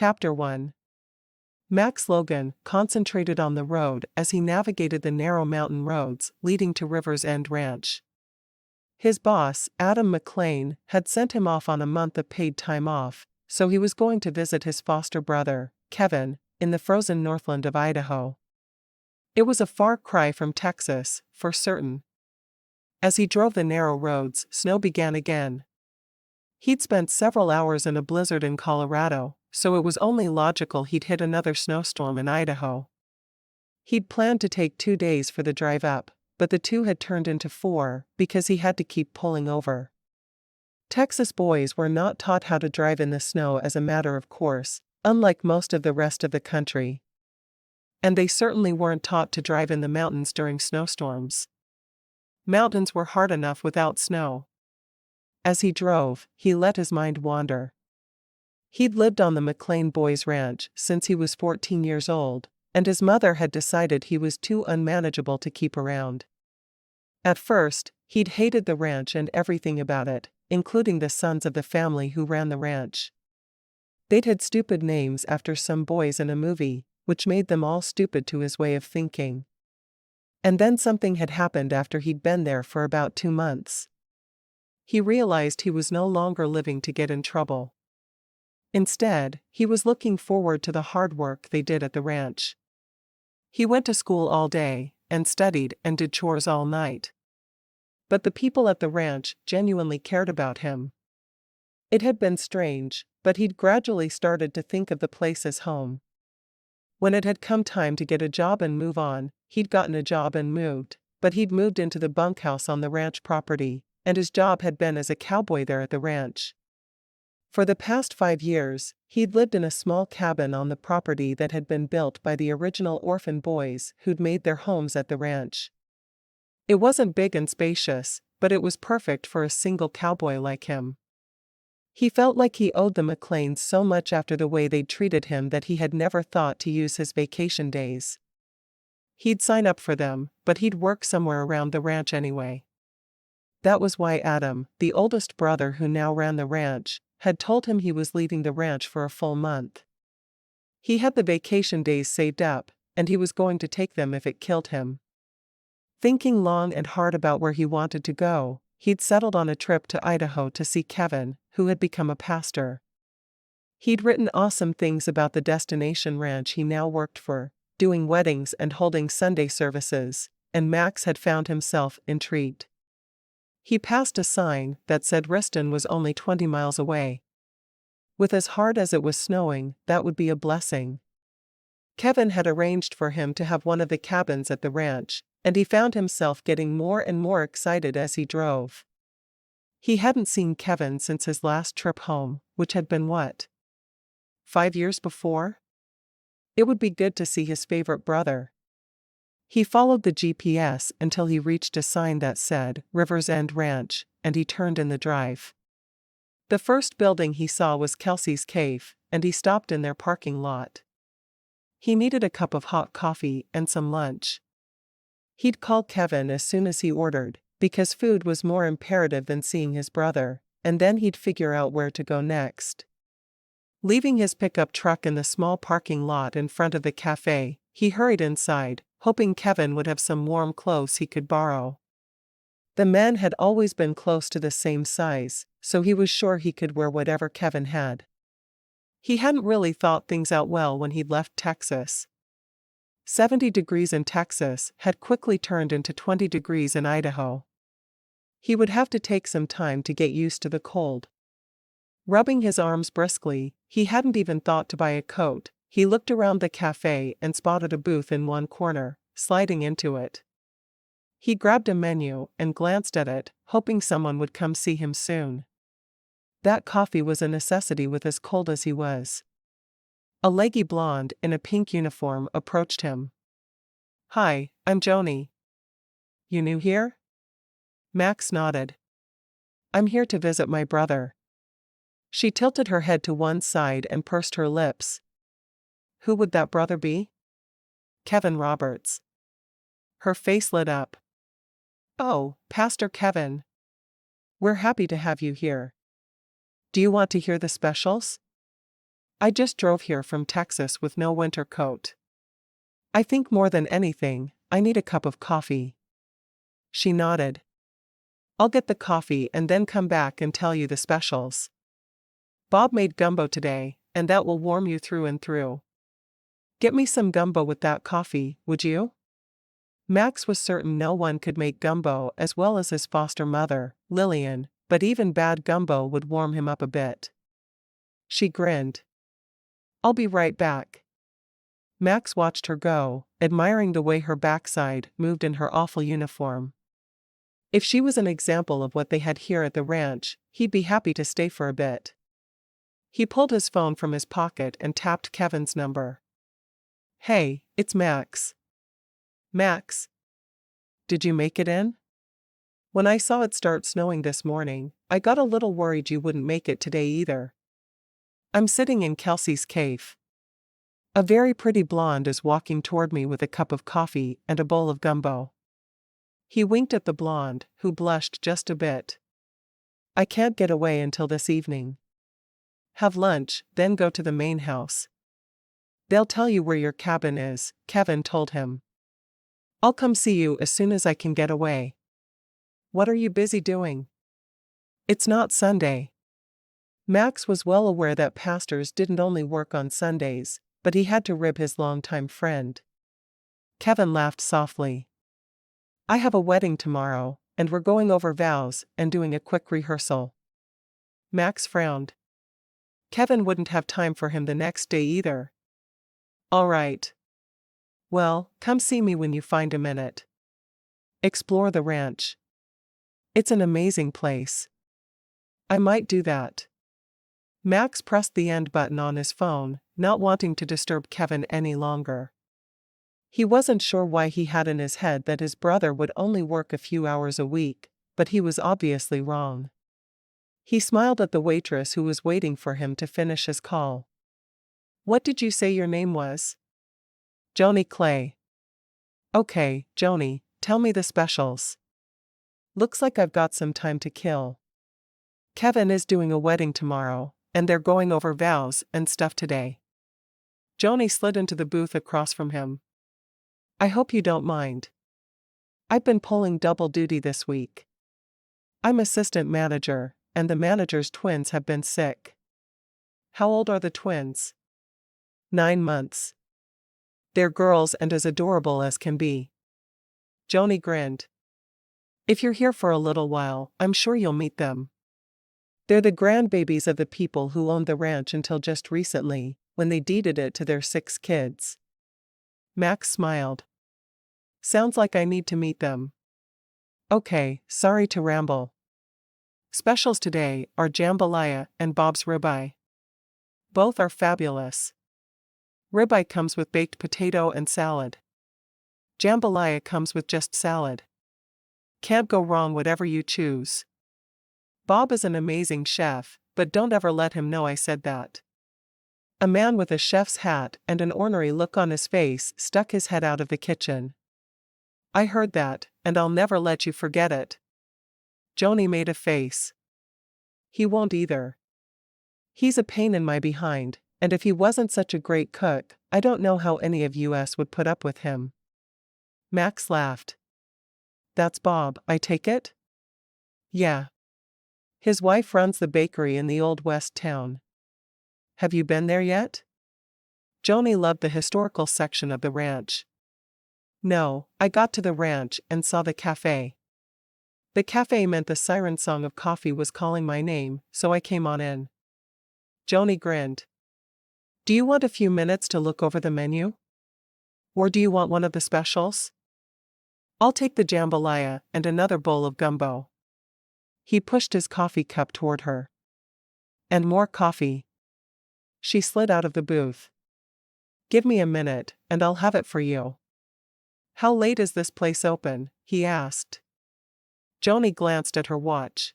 Chapter 1. Logan concentrated on the road as he navigated the narrow mountain roads leading to River's End Ranch. His boss, Adam McClain, had sent him off on a month of paid time off, so he was going to visit his foster brother, Kevin, in the frozen northland of Idaho. It was a far cry from Texas, for certain. As he drove the narrow roads, snow began again. He'd spent several hours in a blizzard in Colorado, so it was only logical he'd hit another snowstorm in Idaho. He'd planned to take 2 days for the drive up, but the 2 had turned into 4 because he had to keep pulling over. Texas boys were not taught how to drive in the snow as a matter of course, unlike most of the rest of the country. And they certainly weren't taught to drive in the mountains during snowstorms. Mountains were hard enough without snow. As he drove, he let his mind wander. He'd lived on the McClain Boys Ranch since he was 14 years old, and his mother had decided he was too unmanageable to keep around. At first, he'd hated the ranch and everything about it, including the sons of the family who ran the ranch. They'd had stupid names after some boys in a movie, which made them all stupid to his way of thinking. And then something had happened after he'd been there for about 2 months. He realized he was no longer living to get in trouble. Instead, he was looking forward to the hard work they did at the ranch. He went to school all day, and studied and did chores all night. But the people at the ranch genuinely cared about him. It had been strange, but he'd gradually started to think of the place as home. When it had come time to get a job and move on, he'd gotten a job and moved, but he'd moved into the bunkhouse on the ranch property, and his job had been as a cowboy there at the ranch. For the past 5 years, he'd lived in a small cabin on the property that had been built by the original orphan boys who'd made their homes at the ranch. It wasn't big and spacious, but it was perfect for a single cowboy like him. He felt like he owed the McClains so much after the way they'd treated him that he had never thought to use his vacation days. He'd sign up for them, but he'd work somewhere around the ranch anyway. That was why Adam, the oldest brother who now ran the ranch, had told him he was leaving the ranch for a full month. He had the vacation days saved up, and he was going to take them if it killed him. Thinking long and hard about where he wanted to go, he'd settled on a trip to Idaho to see Kevin, who had become a pastor. He'd written awesome things about the destination ranch he now worked for, doing weddings and holding Sunday services, and Max had found himself intrigued. He passed a sign that said Riston was only 20 miles away. With as hard as it was snowing, that would be a blessing. Kevin had arranged for him to have one of the cabins at the ranch, and he found himself getting more and more excited as he drove. He hadn't seen Kevin since his last trip home, which had been 5 years before? It would be good to see his favorite brother. He followed the GPS until he reached a sign that said River's End Ranch, and he turned in the drive. The first building he saw was Kelsey's Cave, and he stopped in their parking lot. He needed a cup of hot coffee and some lunch. He'd call Kevin as soon as he ordered, because food was more imperative than seeing his brother, and then he'd figure out where to go next. Leaving his pickup truck in the small parking lot in front of the cafe, he hurried inside, hoping Kevin would have some warm clothes he could borrow. The men had always been close to the same size, so he was sure he could wear whatever Kevin had. He hadn't really thought things out well when he'd left Texas. 70 degrees in Texas had quickly turned into 20 degrees in Idaho. He would have to take some time to get used to the cold. Rubbing his arms briskly, he hadn't even thought to buy a coat. He looked around the cafe and spotted a booth in one corner, sliding into it. He grabbed a menu and glanced at it, hoping someone would come see him soon. That coffee was a necessity with as cold as he was. A leggy blonde in a pink uniform approached him. "Hi, I'm Joni. You new here?" Max nodded. "I'm here to visit my brother." She tilted her head to one side and pursed her lips. "Who would that brother be?" "Kevin Roberts." Her face lit up. "Oh, Pastor Kevin. We're happy to have you here. Do you want to hear the specials?" I just drove here from Texas with no winter coat. I think more than anything, I need a cup of coffee. She nodded. I'll get the coffee and then come back and tell you the specials. Bob made gumbo today, and that will warm you through and through. Get me some gumbo with that coffee, would you? Max was certain no one could make gumbo as well as his foster mother, Lillian, but even bad gumbo would warm him up a bit. She grinned. I'll be right back. Max watched her go, admiring the way her backside moved in her awful uniform. If she was an example of what they had here at the ranch, he'd be happy to stay for a bit. He pulled his phone from his pocket and tapped Kevin's number. Hey, it's Max. Max. Did you make it in? When I saw it start snowing this morning, I got a little worried you wouldn't make it today either. I'm sitting in Kelsey's cave. A very pretty blonde is walking toward me with a cup of coffee and a bowl of gumbo. He winked at the blonde, who blushed just a bit. I can't get away until this evening. Have lunch, then go to the main house. They'll tell you where your cabin is, Kevin told him. I'll come see you as soon as I can get away. What are you busy doing? It's not Sunday. Max was well aware that pastors didn't only work on Sundays, but he had to rib his longtime friend. Kevin laughed softly. I have a wedding tomorrow, and we're going over vows and doing a quick rehearsal. Max frowned. Kevin wouldn't have time for him the next day either. All right. Well, come see me when you find a minute. Explore the ranch. It's an amazing place. I might do that. Max pressed the end button on his phone, not wanting to disturb Kevin any longer. He wasn't sure why he had in his head that his brother would only work a few hours a week, but he was obviously wrong. He smiled at the waitress who was waiting for him to finish his call. What did you say your name was? Joni Kley. Okay, Joni, tell me the specials. Looks like I've got some time to kill. Kevin is doing a wedding tomorrow, and they're going over vows and stuff today. Joni slid into the booth across from him. I hope you don't mind. I've been pulling double duty this week. I'm assistant manager, and the manager's twins have been sick. How old are the twins? 9 months. They're girls and as adorable as can be. Joni grinned. If you're here for a little while, I'm sure you'll meet them. They're the grandbabies of the people who owned the ranch until just recently, when they deeded it to their 6 kids. Max smiled. Sounds like I need to meet them. Okay, sorry to ramble. Specials today are jambalaya and Bob's ribeye. Both are fabulous. Ribeye comes with baked potato and salad. Jambalaya comes with just salad. Can't go wrong whatever you choose. Bob is an amazing chef, but don't ever let him know I said that. A man with a chef's hat and an ornery look on his face stuck his head out of the kitchen. I heard that, and I'll never let you forget it. Joni made a face. He won't either. He's a pain in my behind, and if he wasn't such a great cook, I don't know how any of us would put up with him. Max laughed. That's Bob, I take it? Yeah. His wife runs the bakery in the old west town. Have you been there yet? Joni loved the historical section of the ranch. No, I got to the ranch and saw the café. The café meant the siren song of coffee was calling my name, so I came on in. Joni grinned. Do you want a few minutes to look over the menu? Or do you want one of the specials? I'll take the jambalaya and another bowl of gumbo. He pushed his coffee cup toward her. And more coffee. She slid out of the booth. Give me a minute, and I'll have it for you. How late is this place open? He asked. Joni glanced at her watch.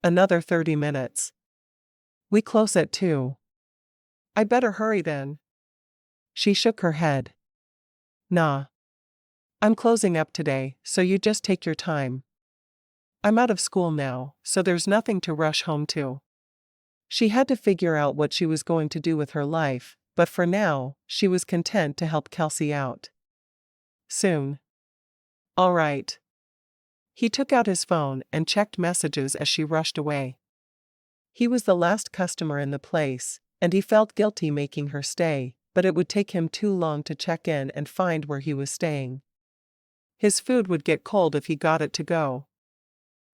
Another 30 minutes. We close at 2. I better hurry then. She shook her head. Nah. I'm closing up today, so you just take your time. I'm out of school now, so there's nothing to rush home to. She had to figure out what she was going to do with her life, but for now, she was content to help Kelsey out. Soon. All right. He took out his phone and checked messages as she rushed away. He was the last customer in the place, and he felt guilty making her stay, but it would take him too long to check in and find where he was staying. His food would get cold if he got it to go.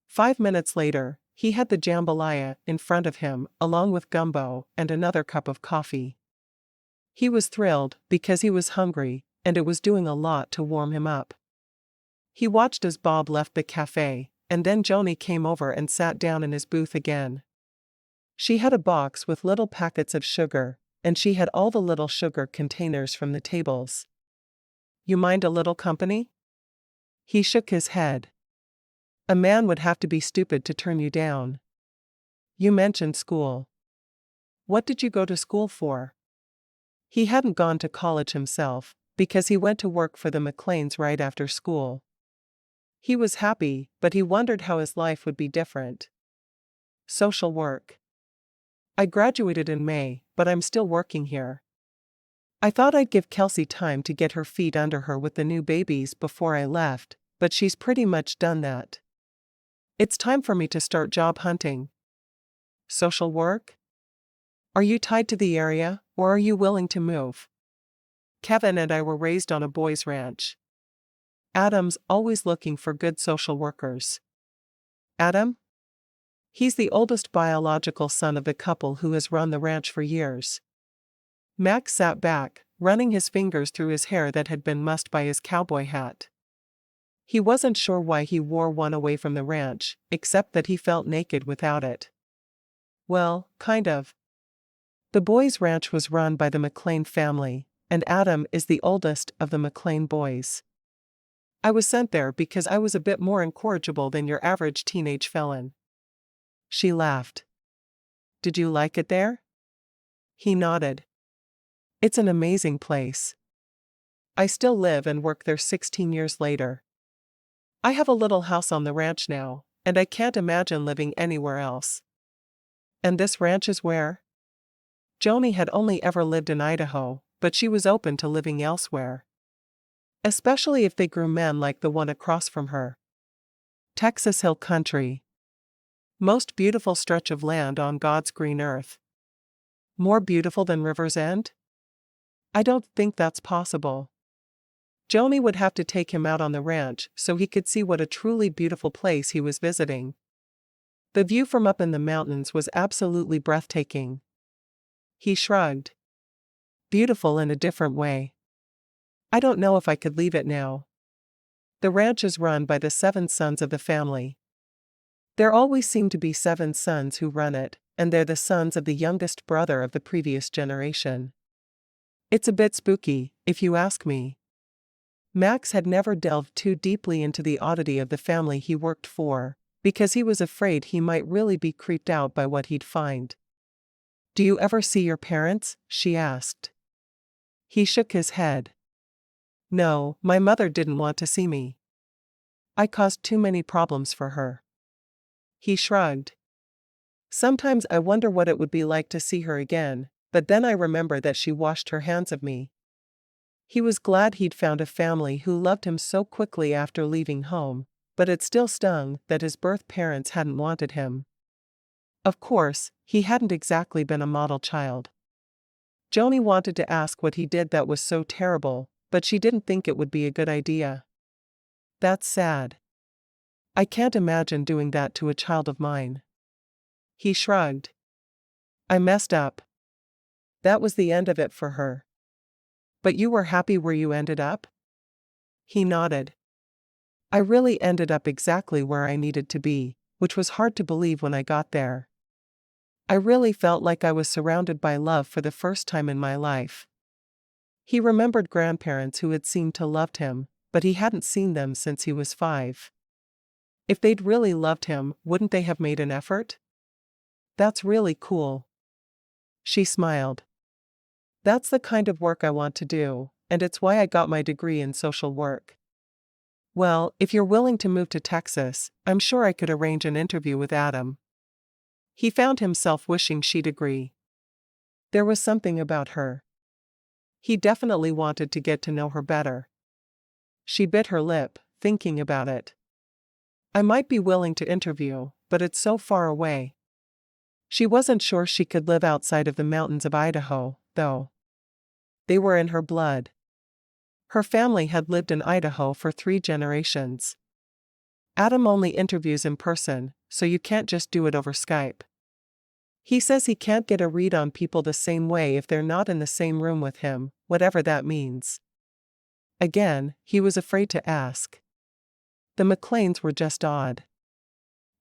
5 minutes later, he had the jambalaya in front of him, along with gumbo and another cup of coffee. He was thrilled because he was hungry, and it was doing a lot to warm him up. He watched as Bob left the cafe, and then Joni came over and sat down in his booth again. She had a box with little packets of sugar, and she had all the little sugar containers from the tables. You mind a little company? He shook his head. A man would have to be stupid to turn you down. You mentioned school. What did you go to school for? He hadn't gone to college himself, because he went to work for the McClains right after school. He was happy, but he wondered how his life would be different. Social work. I graduated in May, but I'm still working here. I thought I'd give Kelsey time to get her feet under her with the new babies before I left, but she's pretty much done that. It's time for me to start job hunting. Social work? Are you tied to the area, or are you willing to move? Kevin and I were raised on a boys' ranch. Adam's always looking for good social workers. Adam? He's the oldest biological son of the couple who has run the ranch for years. Max sat back, running his fingers through his hair that had been mussed by his cowboy hat. He wasn't sure why he wore one away from the ranch, except that he felt naked without it. Well, kind of. The boys' ranch was run by the McClain family, and Adam is the oldest of the McClain boys. I was sent there because I was a bit more incorrigible than your average teenage felon. She laughed. Did you like it there? He nodded. It's an amazing place. I still live and work there 16 years later. I have a little house on the ranch now, and I can't imagine living anywhere else. And this ranch is where? Joni had only ever lived in Idaho, but she was open to living elsewhere. Especially if they grew men like the one across from her. Texas Hill Country. Most beautiful stretch of land on God's green earth. More beautiful than River's End? I don't think that's possible. Joni would have to take him out on the ranch so he could see what a truly beautiful place he was visiting. The view from up in the mountains was absolutely breathtaking. He shrugged. Beautiful in a different way. I don't know if I could leave it now. The ranch is run by the 7 sons of the family. There always seem to be 7 sons who run it, and they're the sons of the youngest brother of the previous generation. It's a bit spooky, if you ask me. Max had never delved too deeply into the oddity of the family he worked for, because he was afraid he might really be creeped out by what he'd find. Do you ever see your parents? She asked. He shook his head. No, my mother didn't want to see me. I caused too many problems for her. He shrugged. Sometimes I wonder what it would be like to see her again, but then I remember that she washed her hands of me. He was glad he'd found a family who loved him so quickly after leaving home, but it still stung that his birth parents hadn't wanted him. Of course, he hadn't exactly been a model child. Joni wanted to ask what he did that was so terrible, but she didn't think it would be a good idea. That's sad. I can't imagine doing that to a child of mine. He shrugged. I messed up. That was the end of it for her. But you were happy where you ended up? He nodded. I really ended up exactly where I needed to be, which was hard to believe when I got there. I really felt like I was surrounded by love for the first time in my life. He remembered grandparents who had seemed to love him, but he hadn't seen them since he was 5. If they'd really loved him, wouldn't they have made an effort? That's really cool. She smiled. That's the kind of work I want to do, and it's why I got my degree in social work. Well, if you're willing to move to Texas, I'm sure I could arrange an interview with Adam. He found himself wishing she'd agree. There was something about her. He definitely wanted to get to know her better. She bit her lip, thinking about it. I might be willing to interview, but it's so far away. She wasn't sure she could live outside of the mountains of Idaho, though. They were in her blood. Her family had lived in Idaho for 3 generations. Adam only interviews in person, so you can't just do it over Skype. He says he can't get a read on people the same way if they're not in the same room with him, whatever that means. Again, he was afraid to ask. The McClains were just odd.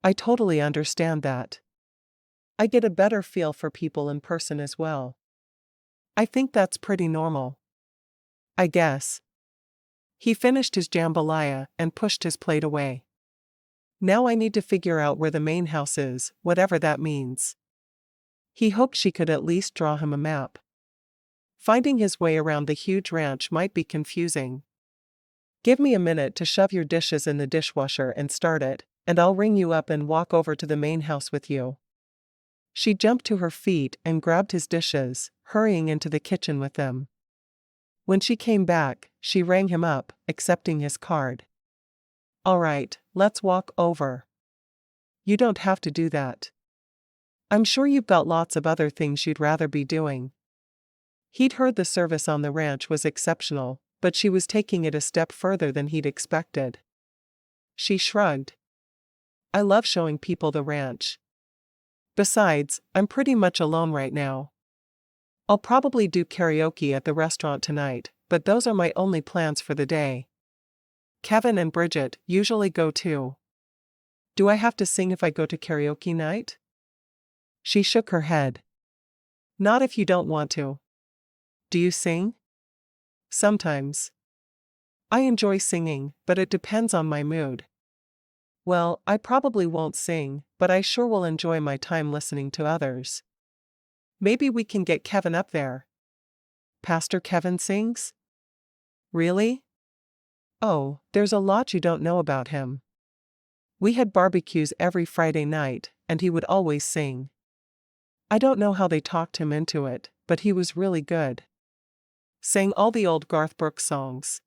I totally understand that. I get a better feel for people in person as well. I think that's pretty normal. I guess. He finished his jambalaya and pushed his plate away. Now I need to figure out where the main house is, whatever that means. He hoped she could at least draw him a map. Finding his way around the huge ranch might be confusing. Give me a minute to shove your dishes in the dishwasher and start it, and I'll ring you up and walk over to the main house with you. She jumped to her feet and grabbed his dishes, hurrying into the kitchen with them. When she came back, she rang him up, accepting his card. All right, let's walk over. You don't have to do that. I'm sure you've got lots of other things you'd rather be doing. He'd heard the service on the ranch was exceptional, but she was taking it a step further than he'd expected. She shrugged. I love showing people the ranch. Besides, I'm pretty much alone right now. I'll probably do karaoke at the restaurant tonight, but those are my only plans for the day. Kevin and Bridget usually go too. Do I have to sing if I go to karaoke night? She shook her head. Not if you don't want to. Do you sing? Sometimes. I enjoy singing, but it depends on my mood. Well, I probably won't sing, but I sure will enjoy my time listening to others. Maybe we can get Kevin up there. Pastor Kevin sings? Really? Oh, there's a lot you don't know about him. We had barbecues every Friday night, and he would always sing. I don't know how they talked him into it, but he was really good. Sang all the old Garth Brooks songs.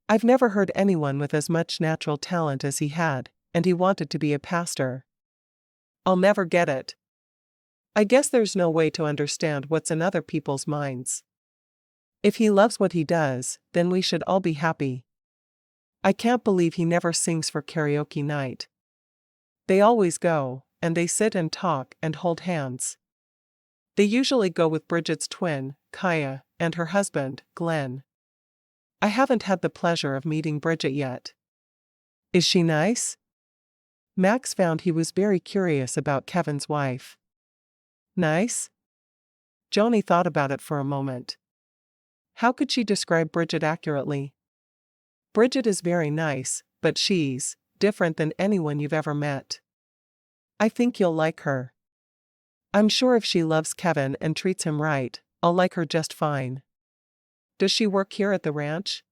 I've never heard anyone with as much natural talent as he had, and he wanted to be a pastor. I'll never get it. I guess there's no way to understand what's in other people's minds. If he loves what he does, then we should all be happy. I can't believe he never sings for karaoke night. They always go, and they sit and talk and hold hands. They usually go with Bridget's twin, Kaya, and her husband, Glenn. I haven't had the pleasure of meeting Bridget yet. Is she nice? Max found he was very curious about Kevin's wife. Nice? Joni thought about it for a moment. How could she describe Bridget accurately? Bridget is very nice, but she's different than anyone you've ever met. I think you'll like her. I'm sure if she loves Kevin and treats him right, I'll like her just fine. Does she work here at the ranch?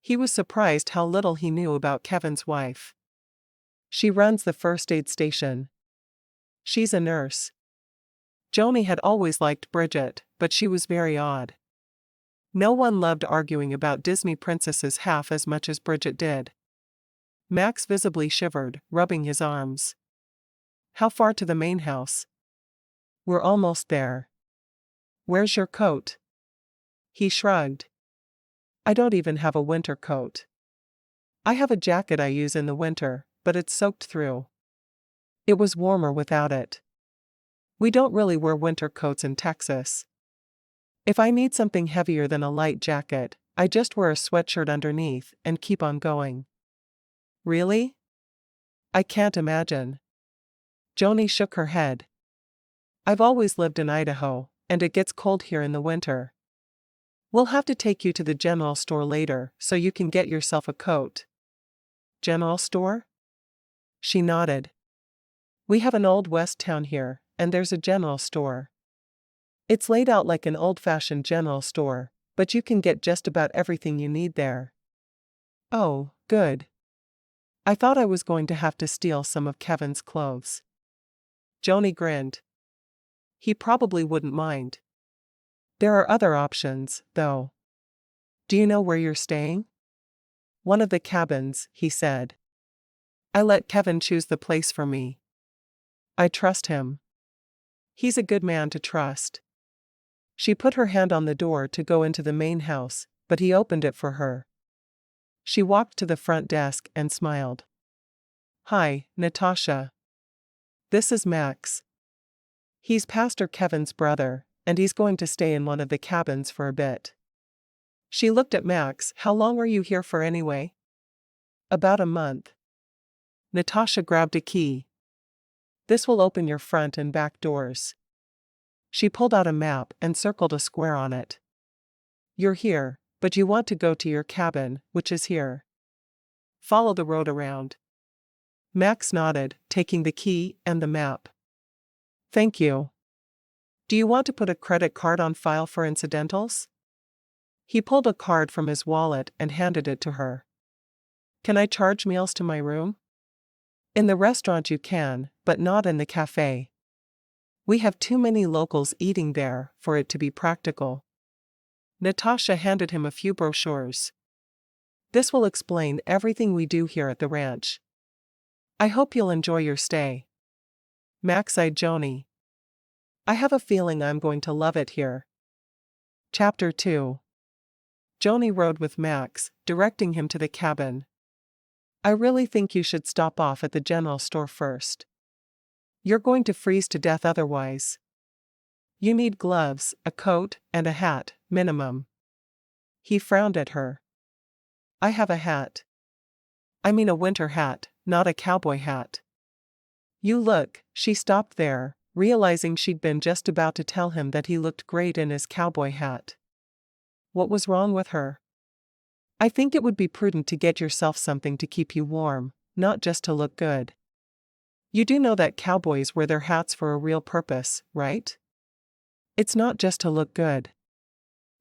He was surprised how little he knew about Kevin's wife. She runs the first aid station. She's a nurse. Joni had always liked Bridget, but she was very odd. No one loved arguing about Disney princesses half as much as Bridget did. Max visibly shivered, rubbing his arms. How far to the main house? We're almost there. Where's your coat? He shrugged. I don't even have a winter coat. I have a jacket I use in the winter, but it's soaked through. It was warmer without it. We don't really wear winter coats in Texas. If I need something heavier than a light jacket, I just wear a sweatshirt underneath and keep on going. Really? I can't imagine. Joni shook her head. I've always lived in Idaho, and it gets cold here in the winter. We'll have to take you to the general store later so you can get yourself a coat. General store? She nodded. We have an old west town here, and there's a general store. It's laid out like an old-fashioned general store, but you can get just about everything you need there. Oh, good. I thought I was going to have to steal some of Kevin's clothes. Joni grinned. He probably wouldn't mind. There are other options, though. Do you know where you're staying? One of the cabins, he said. I let Kevin choose the place for me. I trust him. He's a good man to trust. She put her hand on the door to go into the main house, but he opened it for her. She walked to the front desk and smiled. Hi, Natasha. This is Max. He's Pastor Kevin's brother, and he's going to stay in one of the cabins for a bit. She looked at Max. How long are you here for anyway? About a month. Natasha grabbed a key. This will open your front and back doors. She pulled out a map and circled a square on it. You're here, but you want to go to your cabin, which is here. Follow the road around. Max nodded, taking the key and the map. Thank you. Do you want to put a credit card on file for incidentals? He pulled a card from his wallet and handed it to her. Can I charge meals to my room? In the restaurant you can, but not in the cafe. We have too many locals eating there for it to be practical. Natasha handed him a few brochures. This will explain everything we do here at the ranch. I hope you'll enjoy your stay. Max eyed Joni. I have a feeling I'm going to love it here. Chapter 2. Joni rode with Max, directing him to the cabin. I really think you should stop off at the general store first. You're going to freeze to death otherwise. You need gloves, a coat, and a hat, minimum. He frowned at her. I have a hat. I mean a winter hat, not a cowboy hat. You look. She stopped there, realizing she'd been just about to tell him that he looked great in his cowboy hat. What was wrong with her? I think it would be prudent to get yourself something to keep you warm, not just to look good. You do know that cowboys wear their hats for a real purpose, right? It's not just to look good.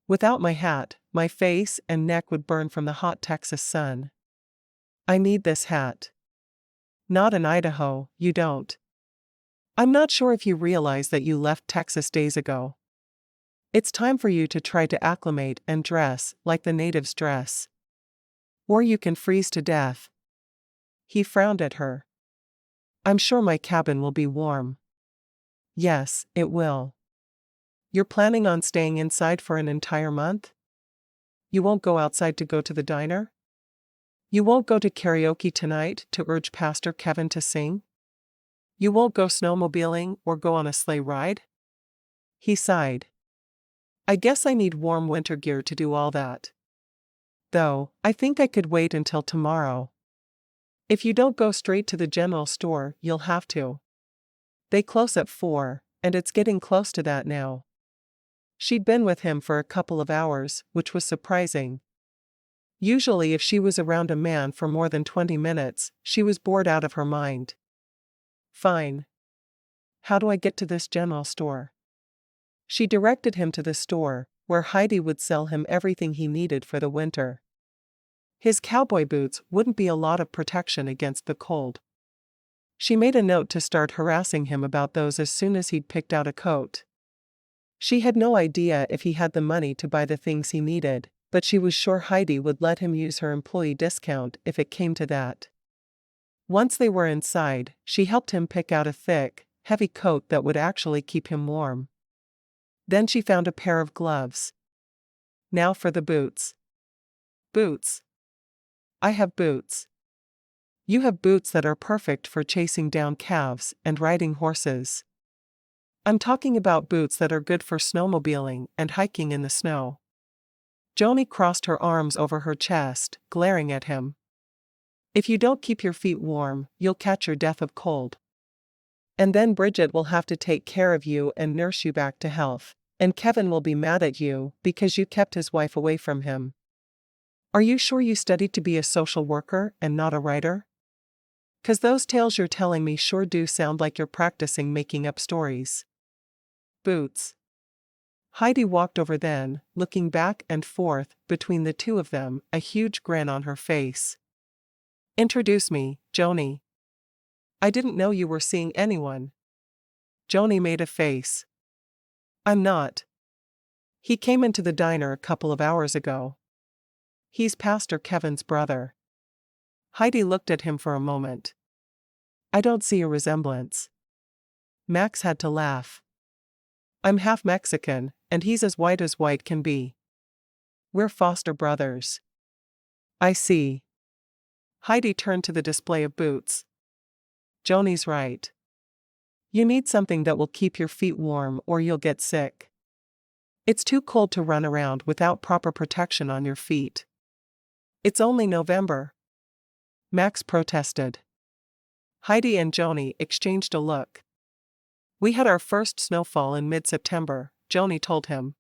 Without my hat, my face and neck would burn from the hot Texas sun. I need this hat. Not in Idaho, you don't. I'm not sure if you realize that you left Texas days ago. It's time for you to try to acclimate and dress like the natives dress. Or you can freeze to death. He frowned at her. I'm sure my cabin will be warm. Yes, it will. You're planning on staying inside for an entire month? You won't go outside to go to the diner? You won't go to karaoke tonight to urge Pastor Kevin to sing? You won't go snowmobiling or go on a sleigh ride? He sighed. I guess I need warm winter gear to do all that. Though, I think I could wait until tomorrow. If you don't go straight to the general store, you'll have to. They close at 4, and it's getting close to that now. She'd been with him for a couple of hours, which was surprising. Usually if she was around a man for more than 20 minutes, she was bored out of her mind. Fine. How do I get to this general store? She directed him to the store, where Heidi would sell him everything he needed for the winter. His cowboy boots wouldn't be a lot of protection against the cold. She made a note to start harassing him about those as soon as he'd picked out a coat. She had no idea if he had the money to buy the things he needed, but she was sure Heidi would let him use her employee discount if it came to that. Once they were inside, she helped him pick out a thick, heavy coat that would actually keep him warm. Then she found a pair of gloves. Now for the boots. Boots. I have boots. You have boots that are perfect for chasing down calves and riding horses. I'm talking about boots that are good for snowmobiling and hiking in the snow. Joni crossed her arms over her chest, glaring at him. If you don't keep your feet warm, you'll catch your death of cold. And then Bridget will have to take care of you and nurse you back to health, and Kevin will be mad at you because you kept his wife away from him. Are you sure you studied to be a social worker and not a writer? 'Cause those tales you're telling me sure do sound like you're practicing making up stories. Boots. Heidi walked over then, looking back and forth between the two of them, a huge grin on her face. Introduce me, Joni. I didn't know you were seeing anyone. Joni made a face. I'm not. He came into the diner a couple of hours ago. He's Pastor Kevin's brother. Heidi looked at him for a moment. I don't see a resemblance. Max had to laugh. I'm half Mexican, and he's as white can be. We're foster brothers. I see. Heidi turned to the display of boots. Joni's right. You need something that will keep your feet warm or you'll get sick. It's too cold to run around without proper protection on your feet. It's only November. Max protested. Heidi and Joni exchanged a look. We had our first snowfall in mid-September, Joni told him.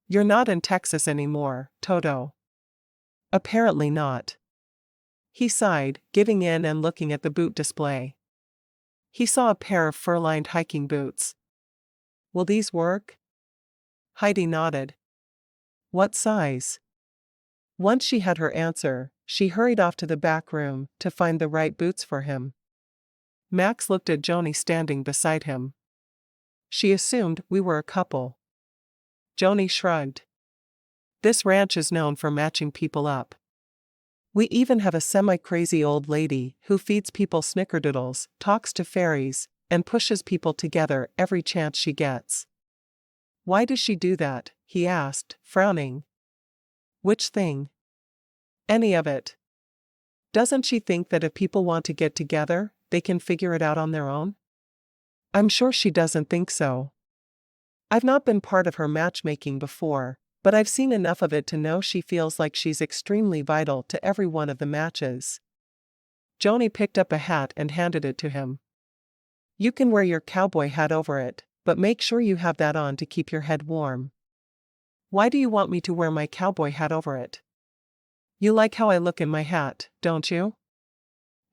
You're not in Texas anymore, Toto. Apparently not. He sighed, giving in and looking at the boot display. He saw a pair of fur-lined hiking boots. Will these work? Heidi nodded. What size? Once she had her answer, she hurried off to the back room to find the right boots for him. Max looked at Joni standing beside him. She assumed we were a couple. Joni shrugged. This ranch is known for matching people up. We even have a semi-crazy old lady who feeds people snickerdoodles, talks to fairies, and pushes people together every chance she gets. Why does she do that? He asked, frowning. Which thing? Any of it. Doesn't she think that if people want to get together, they can figure it out on their own? I'm sure she doesn't think so. I've not been part of her matchmaking before, but I've seen enough of it to know she feels like she's extremely vital to every one of the matches. Joni picked up a hat and handed it to him. You can wear your cowboy hat over it, but make sure you have that on to keep your head warm. Why do you want me to wear my cowboy hat over it? You like how I look in my hat, don't you?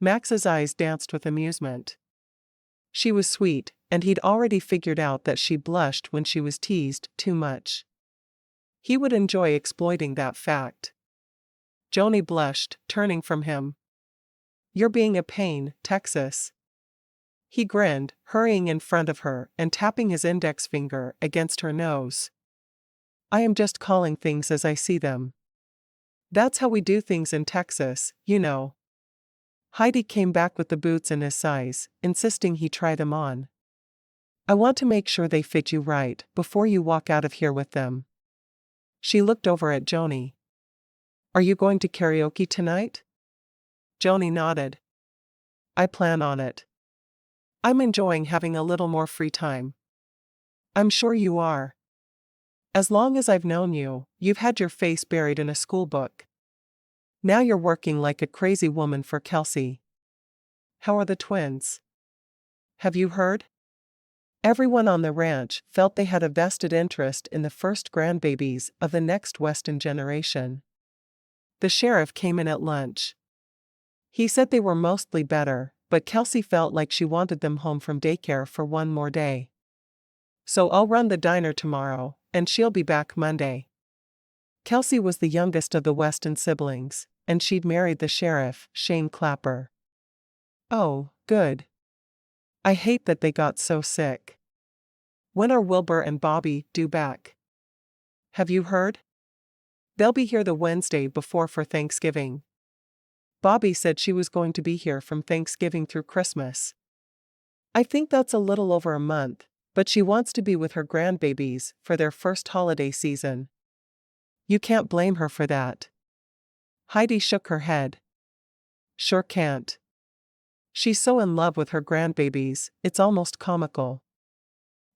Max's eyes danced with amusement. She was sweet, and he'd already figured out that she blushed when she was teased too much. He would enjoy exploiting that fact. Joni blushed, turning from him. You're being a pain, Texas. He grinned, hurrying in front of her and tapping his index finger against her nose. I am just calling things as I see them. That's how we do things in Texas, you know. Heidi came back with the boots in his size, insisting he try them on. I want to make sure they fit you right before you walk out of here with them. She looked over at Joni. Are you going to karaoke tonight? Joni nodded. I plan on it. I'm enjoying having a little more free time. I'm sure you are. As long as I've known you, you've had your face buried in a school book. Now you're working like a crazy woman for Kelsey. How are the twins? Have you heard? Everyone on the ranch felt they had a vested interest in the first grandbabies of the next Weston generation. The sheriff came in at lunch. He said they were mostly better, but Kelsey felt like she wanted them home from daycare for one more day. So I'll run the diner tomorrow, and she'll be back Monday. Kelsey was the youngest of the Weston siblings, and she'd married the sheriff, Shane Clapper. Oh, good. I hate that they got so sick. When are Wilbur and Bobby due back? Have you heard? They'll be here the Wednesday before for Thanksgiving. Bobby said she was going to be here from Thanksgiving through Christmas. I think that's a little over a month, but she wants to be with her grandbabies for their first holiday season. You can't blame her for that. Heidi shook her head. Sure can't. She's so in love with her grandbabies, it's almost comical.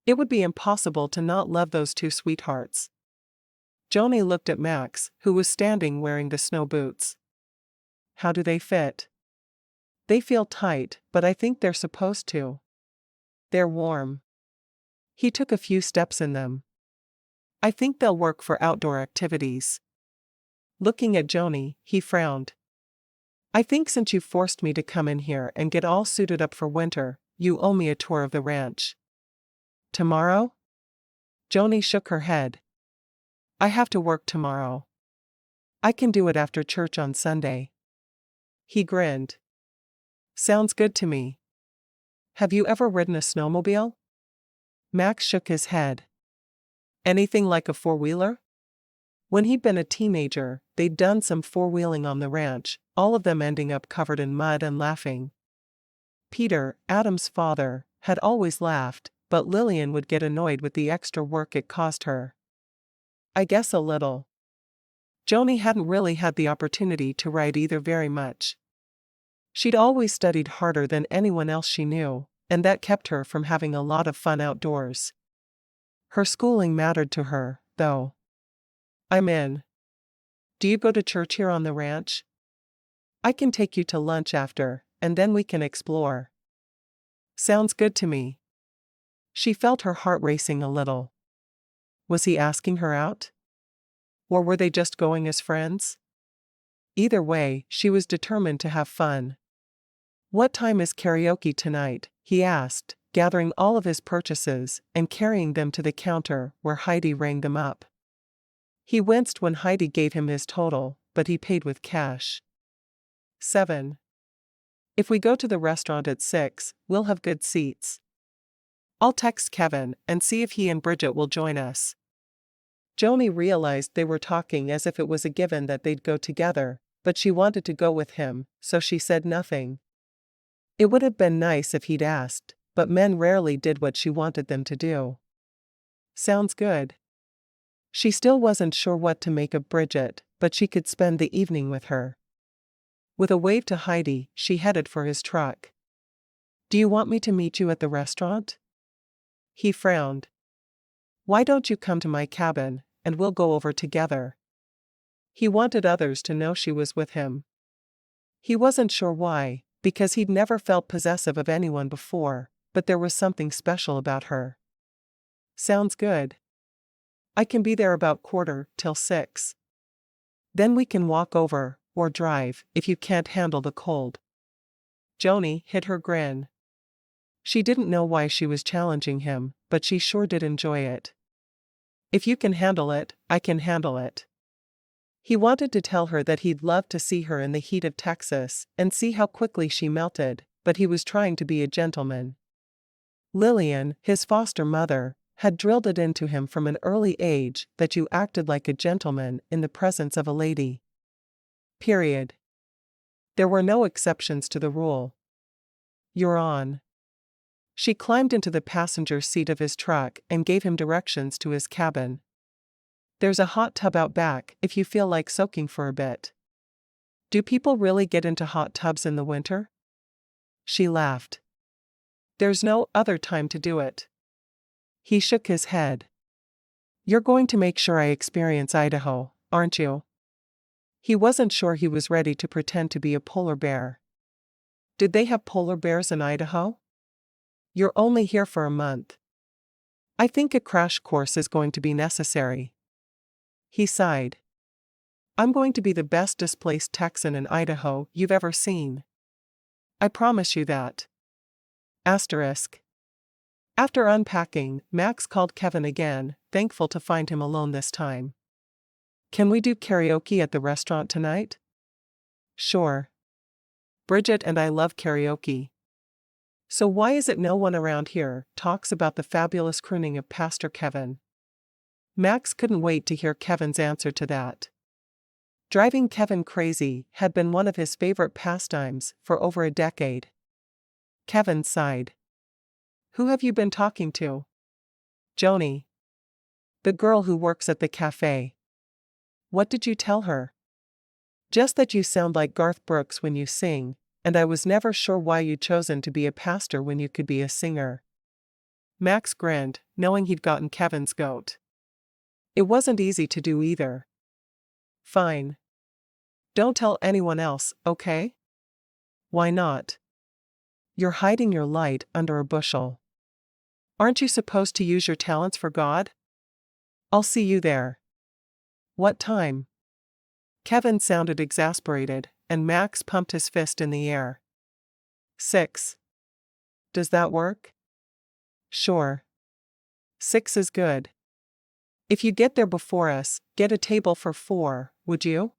It would be impossible to not love those two sweethearts. Joni looked at Max, who was standing wearing the snow boots. How do they fit? They feel tight, but I think they're supposed to. They're warm. He took a few steps in them. I think they'll work for outdoor activities. Looking at Joni, he frowned. I think since you forced me to come in here and get all suited up for winter, you owe me a tour of the ranch. Tomorrow? Joni shook her head. I have to work tomorrow. I can do it after church on Sunday. He grinned. Sounds good to me. Have you ever ridden a snowmobile? Max shook his head. Anything like a four-wheeler? When he'd been a teenager, they'd done some four-wheeling on the ranch, all of them ending up covered in mud and laughing. Peter, Adam's father, had always laughed, but Lillian would get annoyed with the extra work it caused her. I guess a little. Joni hadn't really had the opportunity to ride either very much. She'd always studied harder than anyone else she knew, and that kept her from having a lot of fun outdoors. Her schooling mattered to her, though. I'm in. Do you go to church here on the ranch? I can take you to lunch after, and then we can explore. Sounds good to me. She felt her heart racing a little. Was he asking her out? Or were they just going as friends? Either way, she was determined to have fun. What time is karaoke tonight? He asked, gathering all of his purchases and carrying them to the counter where Heidi rang them up. He winced when Heidi gave him his total, but he paid with cash. 7. If we go to the restaurant at 6, we'll have good seats. I'll text Kevin and see if he and Bridget will join us. Joni realized they were talking as if it was a given that they'd go together, but she wanted to go with him, so she said nothing. It would have been nice if he'd asked, but men rarely did what she wanted them to do. Sounds good. She still wasn't sure what to make of Bridget, but she could spend the evening with her. With a wave to Heidi, she headed for his truck. Do you want me to meet you at the restaurant? He frowned. Why don't you come to my cabin, and we'll go over together? He wanted others to know she was with him. He wasn't sure why, because he'd never felt possessive of anyone before, but there was something special about her. Sounds good. I can be there about 5:45. Then we can walk over, or drive, if you can't handle the cold. Joni hid her grin. She didn't know why she was challenging him, but she sure did enjoy it. If you can handle it, I can handle it. He wanted to tell her that he'd love to see her in the heat of Texas and see how quickly she melted, but he was trying to be a gentleman. Lillian, his foster mother, had drilled it into him from an early age that you acted like a gentleman in the presence of a lady. Period. There were no exceptions to the rule. You're on. She climbed into the passenger seat of his truck and gave him directions to his cabin. There's a hot tub out back if you feel like soaking for a bit. Do people really get into hot tubs in the winter? She laughed. There's no other time to do it. He shook his head. You're going to make sure I experience Idaho, aren't you? He wasn't sure he was ready to pretend to be a polar bear. Did they have polar bears in Idaho? You're only here for a month. I think a crash course is going to be necessary. He sighed. I'm going to be the best displaced Texan in Idaho you've ever seen. I promise you that. Asterisk. After unpacking, Max called Kevin again, thankful to find him alone this time. Can we do karaoke at the restaurant tonight? Sure. Bridget and I love karaoke. So why is it no one around here talks about the fabulous crooning of Pastor Kevin? Max couldn't wait to hear Kevin's answer to that. Driving Kevin crazy had been one of his favorite pastimes for over a decade. Kevin sighed. Who have you been talking to? Joni. The girl who works at the cafe. What did you tell her? Just that you sound like Garth Brooks when you sing, and I was never sure why you'd chosen to be a pastor when you could be a singer. Max grinned, knowing he'd gotten Kevin's goat. It wasn't easy to do either. Fine. Don't tell anyone else, okay? Why not? You're hiding your light under a bushel. Aren't you supposed to use your talents for God? I'll see you there. What time? Kevin sounded exasperated, and Max pumped his fist in the air. 6. Does that work? Sure. 6 is good. If you get there before us, get a table for 4, would you?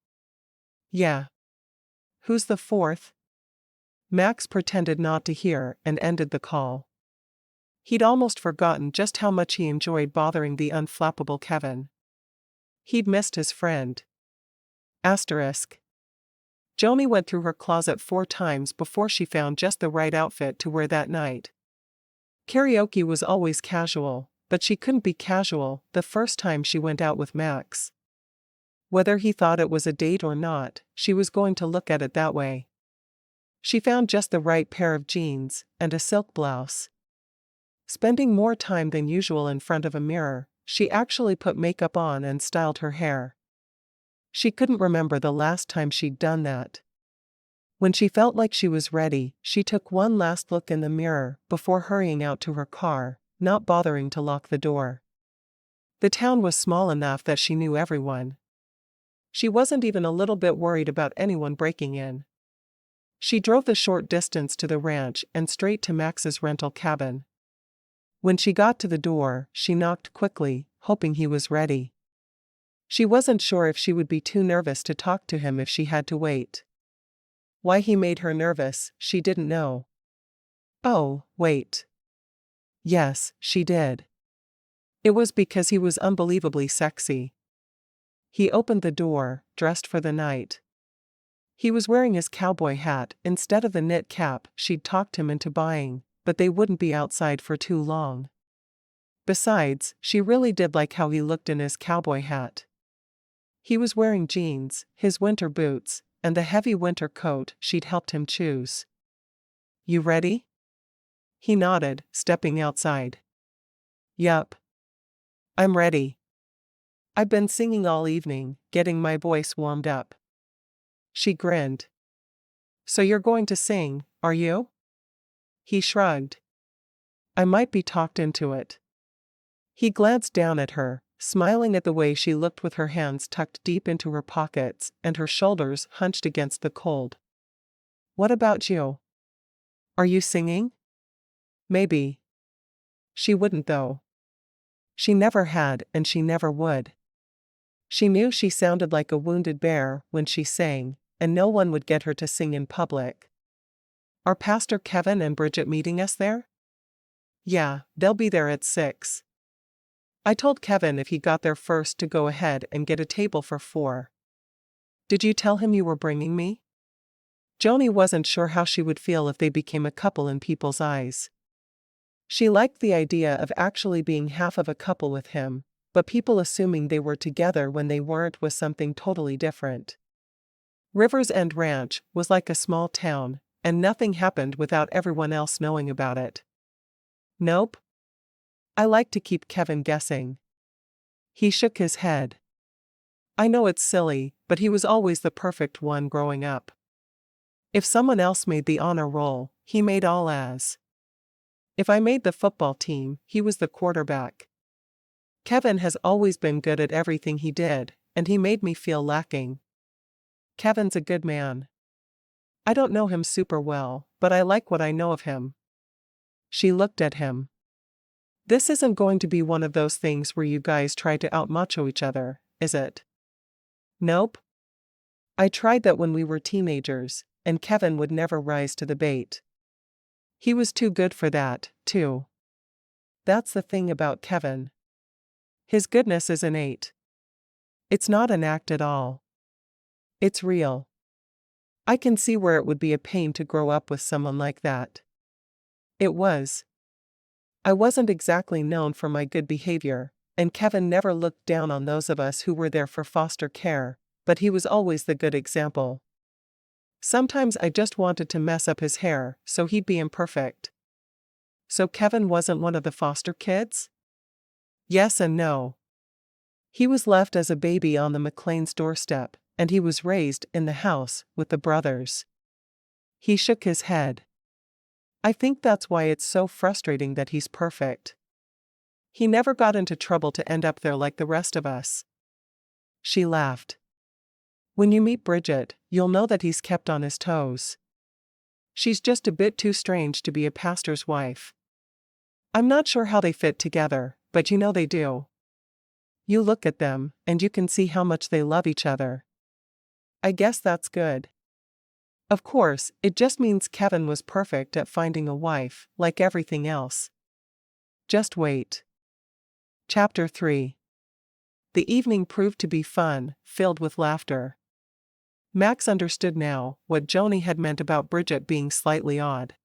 Yeah. Who's the 4th? Max pretended not to hear and ended the call. He'd almost forgotten just how much he enjoyed bothering the unflappable Kevin. He'd missed his friend. Asterisk. Joni went through her closet 4 times before she found just the right outfit to wear that night. Karaoke was always casual, but she couldn't be casual the first time she went out with Max. Whether he thought it was a date or not, she was going to look at it that way. She found just the right pair of jeans and a silk blouse. Spending more time than usual in front of a mirror, she actually put makeup on and styled her hair. She couldn't remember the last time she'd done that. When she felt like she was ready, she took one last look in the mirror before hurrying out to her car, not bothering to lock the door. The town was small enough that she knew everyone. She wasn't even a little bit worried about anyone breaking in. She drove the short distance to the ranch and straight to Max's rental cabin. When she got to the door, she knocked quickly, hoping he was ready. She wasn't sure if she would be too nervous to talk to him if she had to wait. Why he made her nervous, she didn't know. Oh, wait. Yes, she did. It was because he was unbelievably sexy. He opened the door, dressed for the night. He was wearing his cowboy hat instead of the knit cap she'd talked him into buying, but they wouldn't be outside for too long. Besides, she really did like how he looked in his cowboy hat. He was wearing jeans, his winter boots, and the heavy winter coat she'd helped him choose. You ready? He nodded, stepping outside. Yup. I'm ready. I've been singing all evening, getting my voice warmed up. She grinned. So you're going to sing, are you? He shrugged. I might be talked into it. He glanced down at her, smiling at the way she looked with her hands tucked deep into her pockets and her shoulders hunched against the cold. What about you? Are you singing? Maybe. She wouldn't though. She never had and she never would. She knew she sounded like a wounded bear when she sang, and no one would get her to sing in public. Are Pastor Kevin and Bridget meeting us there? Yeah, they'll be there at 6. I told Kevin if he got there first to go ahead and get a table for 4. Did you tell him you were bringing me? Joni wasn't sure how she would feel if they became a couple in people's eyes. She liked the idea of actually being half of a couple with him, but people assuming they were together when they weren't was something totally different. Rivers End Ranch was like a small town, and nothing happened without everyone else knowing about it. Nope. I like to keep Kevin guessing. He shook his head. I know it's silly, but he was always the perfect one growing up. If someone else made the honor roll, he made all A's. If I made the football team, he was the quarterback. Kevin has always been good at everything he did, and he made me feel lacking. Kevin's a good man. I don't know him super well, but I like what I know of him. She looked at him. This isn't going to be one of those things where you guys try to out-macho each other, is it? Nope. I tried that when we were teenagers, and Kevin would never rise to the bait. He was too good for that, too. That's the thing about Kevin. His goodness is innate. It's not an act at all. It's real. I can see where it would be a pain to grow up with someone like that. It was. I wasn't exactly known for my good behavior, and Kevin never looked down on those of us who were there for foster care, but he was always the good example. Sometimes I just wanted to mess up his hair so he'd be imperfect. So Kevin wasn't one of the foster kids? Yes and no. He was left as a baby on the McClain's doorstep, and he was raised in the house with the brothers. He shook his head. I think that's why it's so frustrating that he's perfect. He never got into trouble to end up there like the rest of us. She laughed. When you meet Bridget, you'll know that he's kept on his toes. She's just a bit too strange to be a pastor's wife. I'm not sure how they fit together, but you know they do. You look at them, and you can see how much they love each other. I guess that's good. Of course, it just means Kevin was perfect at finding a wife, like everything else. Just wait. Chapter 3. The evening proved to be fun, filled with laughter. Max understood now what Joni had meant about Bridget being slightly odd.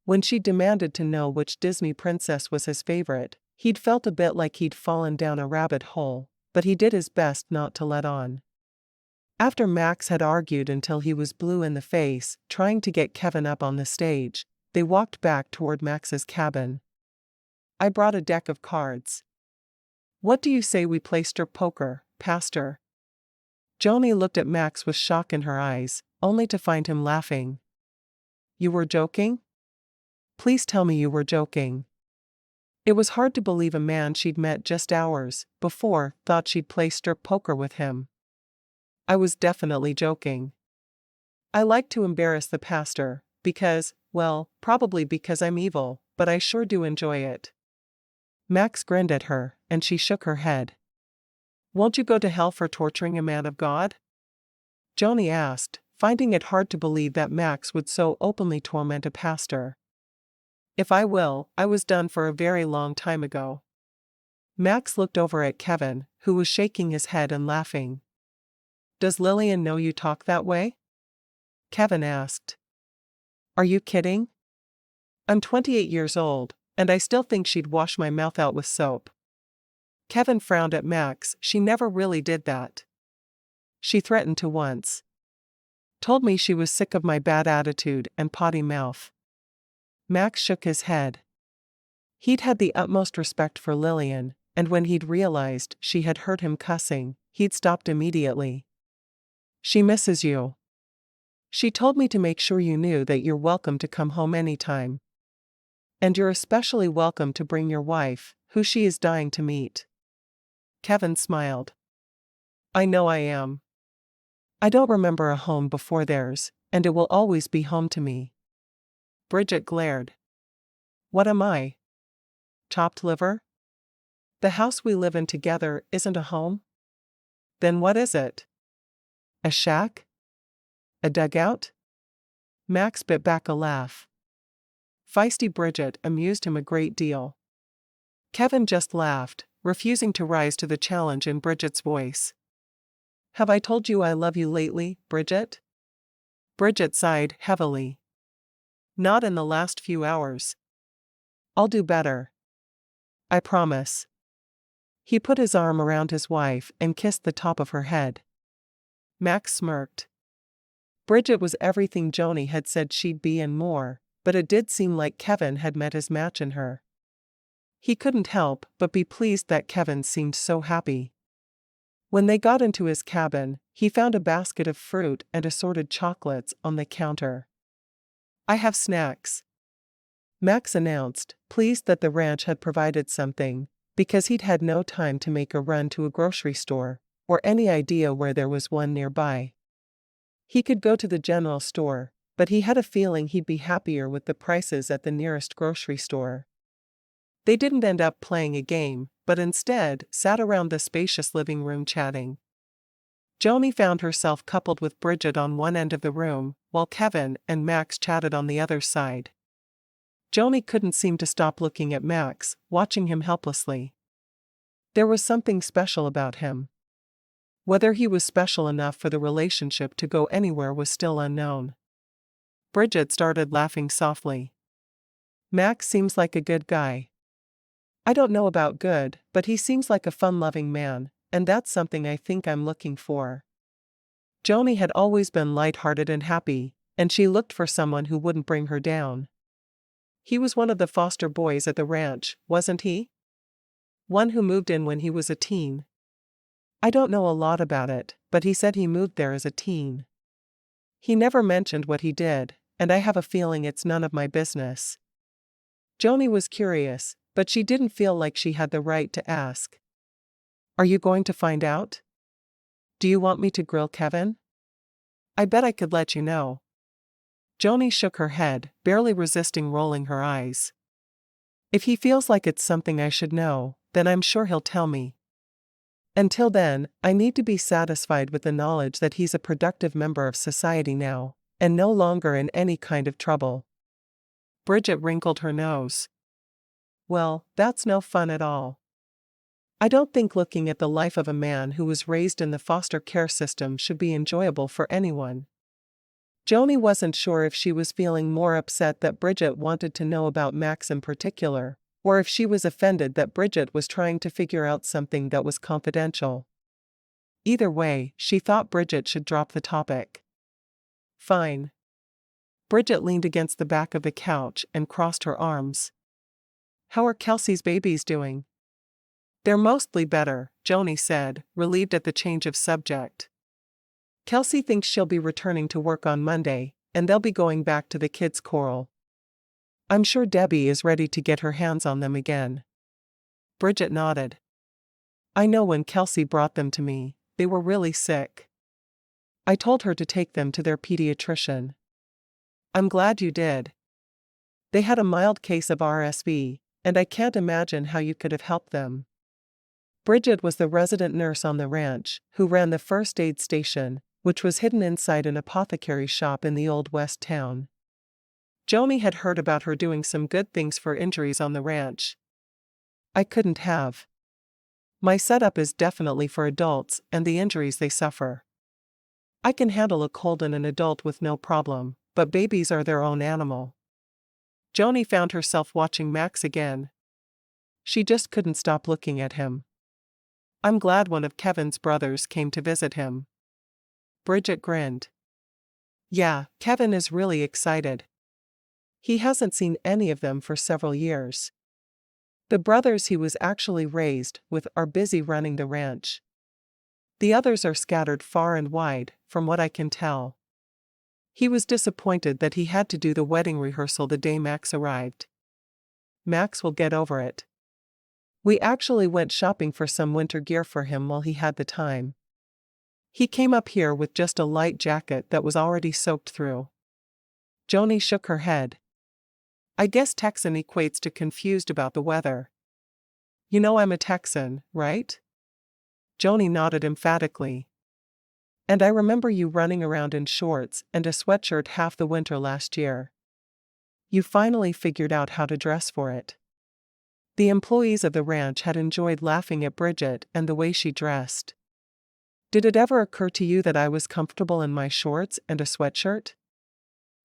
When she demanded to know which Disney princess was his favorite, he'd felt a bit like he'd fallen down a rabbit hole, but he did his best not to let on. After Max had argued until he was blue in the face, trying to get Kevin up on the stage, they walked back toward Max's cabin. I brought a deck of cards. What do you say we play strip poker, Pastor? Joni looked at Max with shock in her eyes, only to find him laughing. You were joking? Please tell me you were joking. It was hard to believe a man she'd met just hours before thought she'd play strip poker with him. I was definitely joking. I like to embarrass the pastor, because, well, probably because I'm evil, but I sure do enjoy it. Max grinned at her, and she shook her head. Won't you go to hell for torturing a man of God? Joni asked, finding it hard to believe that Max would so openly torment a pastor. If I will, I was done for a very long time ago. Max looked over at Kevin, who was shaking his head and laughing. Does Lillian know you talk that way? Kevin asked. Are you kidding? I'm 28 years old, and I still think she'd wash my mouth out with soap. Kevin frowned at Max. She never really did that. She threatened to once. Told me she was sick of my bad attitude and potty mouth. Max shook his head. He'd had the utmost respect for Lillian, and when he'd realized she had heard him cussing, he'd stopped immediately. She misses you. She told me to make sure you knew that you're welcome to come home anytime. And you're especially welcome to bring your wife, who she is dying to meet. Kevin smiled. I know I am. I don't remember a home before theirs, and it will always be home to me. Bridget glared. What am I? Chopped liver? The house we live in together isn't a home? Then what is it? A shack? A dugout? Max bit back a laugh. Feisty Bridget amused him a great deal. Kevin just laughed, refusing to rise to the challenge in Bridget's voice. Have I told you I love you lately, Bridget? Bridget sighed heavily. Not in the last few hours. I'll do better. I promise. He put his arm around his wife and kissed the top of her head. Max smirked. Bridget was everything Joni had said she'd be and more, but it did seem like Kevin had met his match in her. He couldn't help but be pleased that Kevin seemed so happy. When they got into his cabin, he found a basket of fruit and assorted chocolates on the counter. I have snacks, Max announced, pleased that the ranch had provided something, because he'd had no time to make a run to a grocery store, or any idea where there was one nearby. He could go to the general store, but he had a feeling he'd be happier with the prices at the nearest grocery store. They didn't end up playing a game, but instead sat around the spacious living room chatting. Joni found herself coupled with Bridget on one end of the room, while Kevin and Max chatted on the other side. Joni couldn't seem to stop looking at Max, watching him helplessly. There was something special about him. Whether he was special enough for the relationship to go anywhere was still unknown. Bridget started laughing softly. Max seems like a good guy. I don't know about good, but he seems like a fun-loving man, and that's something I think I'm looking for. Joni had always been light-hearted and happy, and she looked for someone who wouldn't bring her down. He was one of the foster boys at the ranch, wasn't he? One who moved in when he was a teen. I don't know a lot about it, but he said he moved there as a teen. He never mentioned what he did, and I have a feeling it's none of my business. Joni was curious, but she didn't feel like she had the right to ask. Are you going to find out? Do you want me to grill Kevin? I bet I could let you know. Joni shook her head, barely resisting rolling her eyes. If he feels like it's something I should know, then I'm sure he'll tell me. Until then, I need to be satisfied with the knowledge that he's a productive member of society now, and no longer in any kind of trouble. Bridget wrinkled her nose. Well, that's no fun at all. I don't think looking at the life of a man who was raised in the foster care system should be enjoyable for anyone. Joni wasn't sure if she was feeling more upset that Bridget wanted to know about Max in particular, or if she was offended that Bridget was trying to figure out something that was confidential. Either way, she thought Bridget should drop the topic. Fine. Bridget leaned against the back of the couch and crossed her arms. How are Kelsey's babies doing? They're mostly better, Joni said, relieved at the change of subject. Kelsey thinks she'll be returning to work on Monday, and they'll be going back to the kids' choral. I'm sure Debbie is ready to get her hands on them again. Bridget nodded. I know when Kelsey brought them to me, they were really sick. I told her to take them to their pediatrician. I'm glad you did. They had a mild case of RSV, and I can't imagine how you could have helped them. Bridget was the resident nurse on the ranch, who ran the first aid station, which was hidden inside an apothecary shop in the Old West town. Joni had heard about her doing some good things for injuries on the ranch. I couldn't have. My setup is definitely for adults and the injuries they suffer. I can handle a cold in an adult with no problem, but babies are their own animal. Joni found herself watching Max again. She just couldn't stop looking at him. I'm glad one of Kevin's brothers came to visit him. Bridget grinned. Yeah, Kevin is really excited. He hasn't seen any of them for several years. The brothers he was actually raised with are busy running the ranch. The others are scattered far and wide, from what I can tell. He was disappointed that he had to do the wedding rehearsal the day Max arrived. Max will get over it. We actually went shopping for some winter gear for him while he had the time. He came up here with just a light jacket that was already soaked through. Joni shook her head. I guess Texan equates to confused about the weather. You know I'm a Texan, right? Joni nodded emphatically. And I remember you running around in shorts and a sweatshirt half the winter last year. You finally figured out how to dress for it. The employees of the ranch had enjoyed laughing at Bridget and the way she dressed. Did it ever occur to you that I was comfortable in my shorts and a sweatshirt?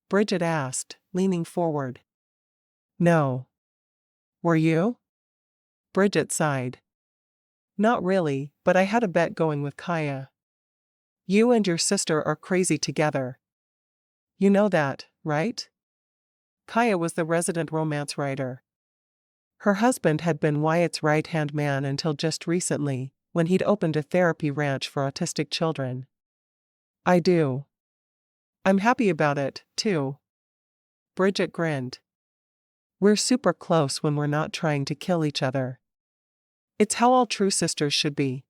Bridget asked, leaning forward. No. Were you? Bridget sighed. Not really, but I had a bet going with Kaya. You and your sister are crazy together. You know that, right? Kaya was the resident romance writer. Her husband had been Wyatt's right-hand man until just recently, when he'd opened a therapy ranch for autistic children. I do. I'm happy about it, too. Bridget grinned. We're super close when we're not trying to kill each other. It's how all true sisters should be.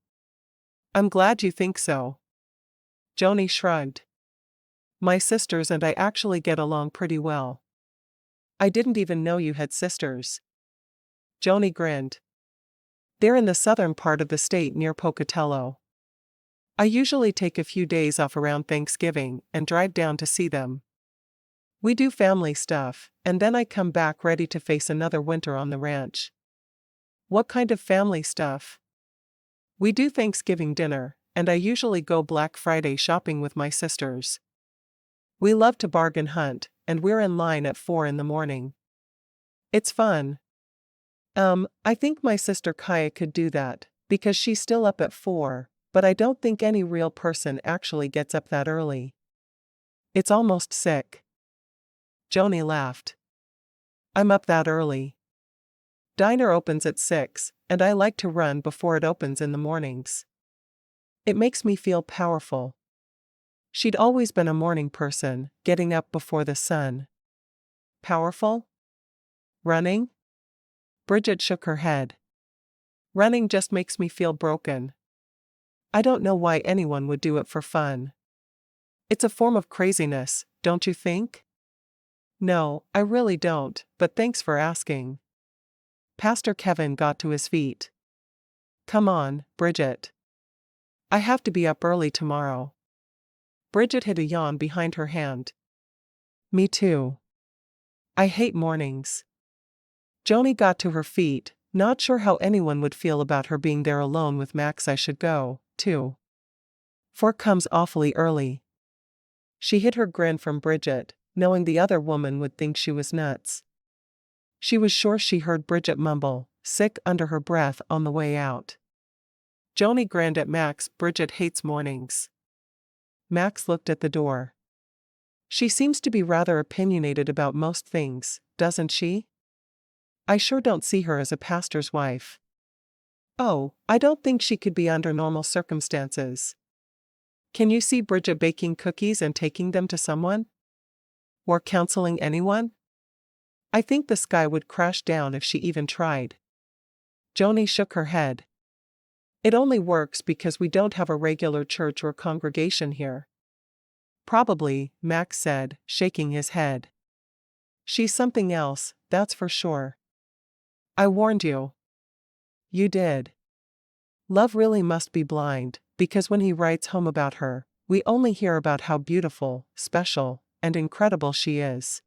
I'm glad you think so. Joni shrugged. My sisters and I actually get along pretty well. I didn't even know you had sisters. Joni grinned. They're in the southern part of the state near Pocatello. I usually take a few days off around Thanksgiving and drive down to see them. We do family stuff, and then I come back ready to face another winter on the ranch. What kind of family stuff? We do Thanksgiving dinner, and I usually go Black Friday shopping with my sisters. We love to bargain hunt, and we're in line at 4 in the morning. It's fun. I think my sister Kaya could do that, because she's still up at 4, but I don't think any real person actually gets up that early. It's almost sick. Joni laughed. I'm up that early. Diner opens at 6, and I like to run before it opens in the mornings. It makes me feel powerful. She'd always been a morning person, getting up before the sun. Powerful? Running? Bridget shook her head. Running just makes me feel broken. I don't know why anyone would do it for fun. It's a form of craziness, don't you think? No, I really don't, but thanks for asking. Pastor Kevin got to his feet. Come on, Bridget. I have to be up early tomorrow. Bridget hid a yawn behind her hand. Me too. I hate mornings. Joni got to her feet, not sure how anyone would feel about her being there alone with Max. I should go, too. 4 comes awfully early. She hid her grin from Bridget, knowing the other woman would think she was nuts. She was sure she heard Bridget mumble, sick under her breath on the way out. Joni grinned at Max. Bridget hates mornings. Max looked at the door. She seems to be rather opinionated about most things, doesn't she? I sure don't see her as a pastor's wife. Oh, I don't think she could be under normal circumstances. Can you see Bridget baking cookies and taking them to someone? Or counseling anyone? I think the sky would crash down if she even tried. Joni shook her head. It only works because we don't have a regular church or congregation here. Probably, Max said, shaking his head. She's something else, that's for sure. I warned you. You did. Love really must be blind, because when he writes home about her, we only hear about how beautiful, special, and incredible she is.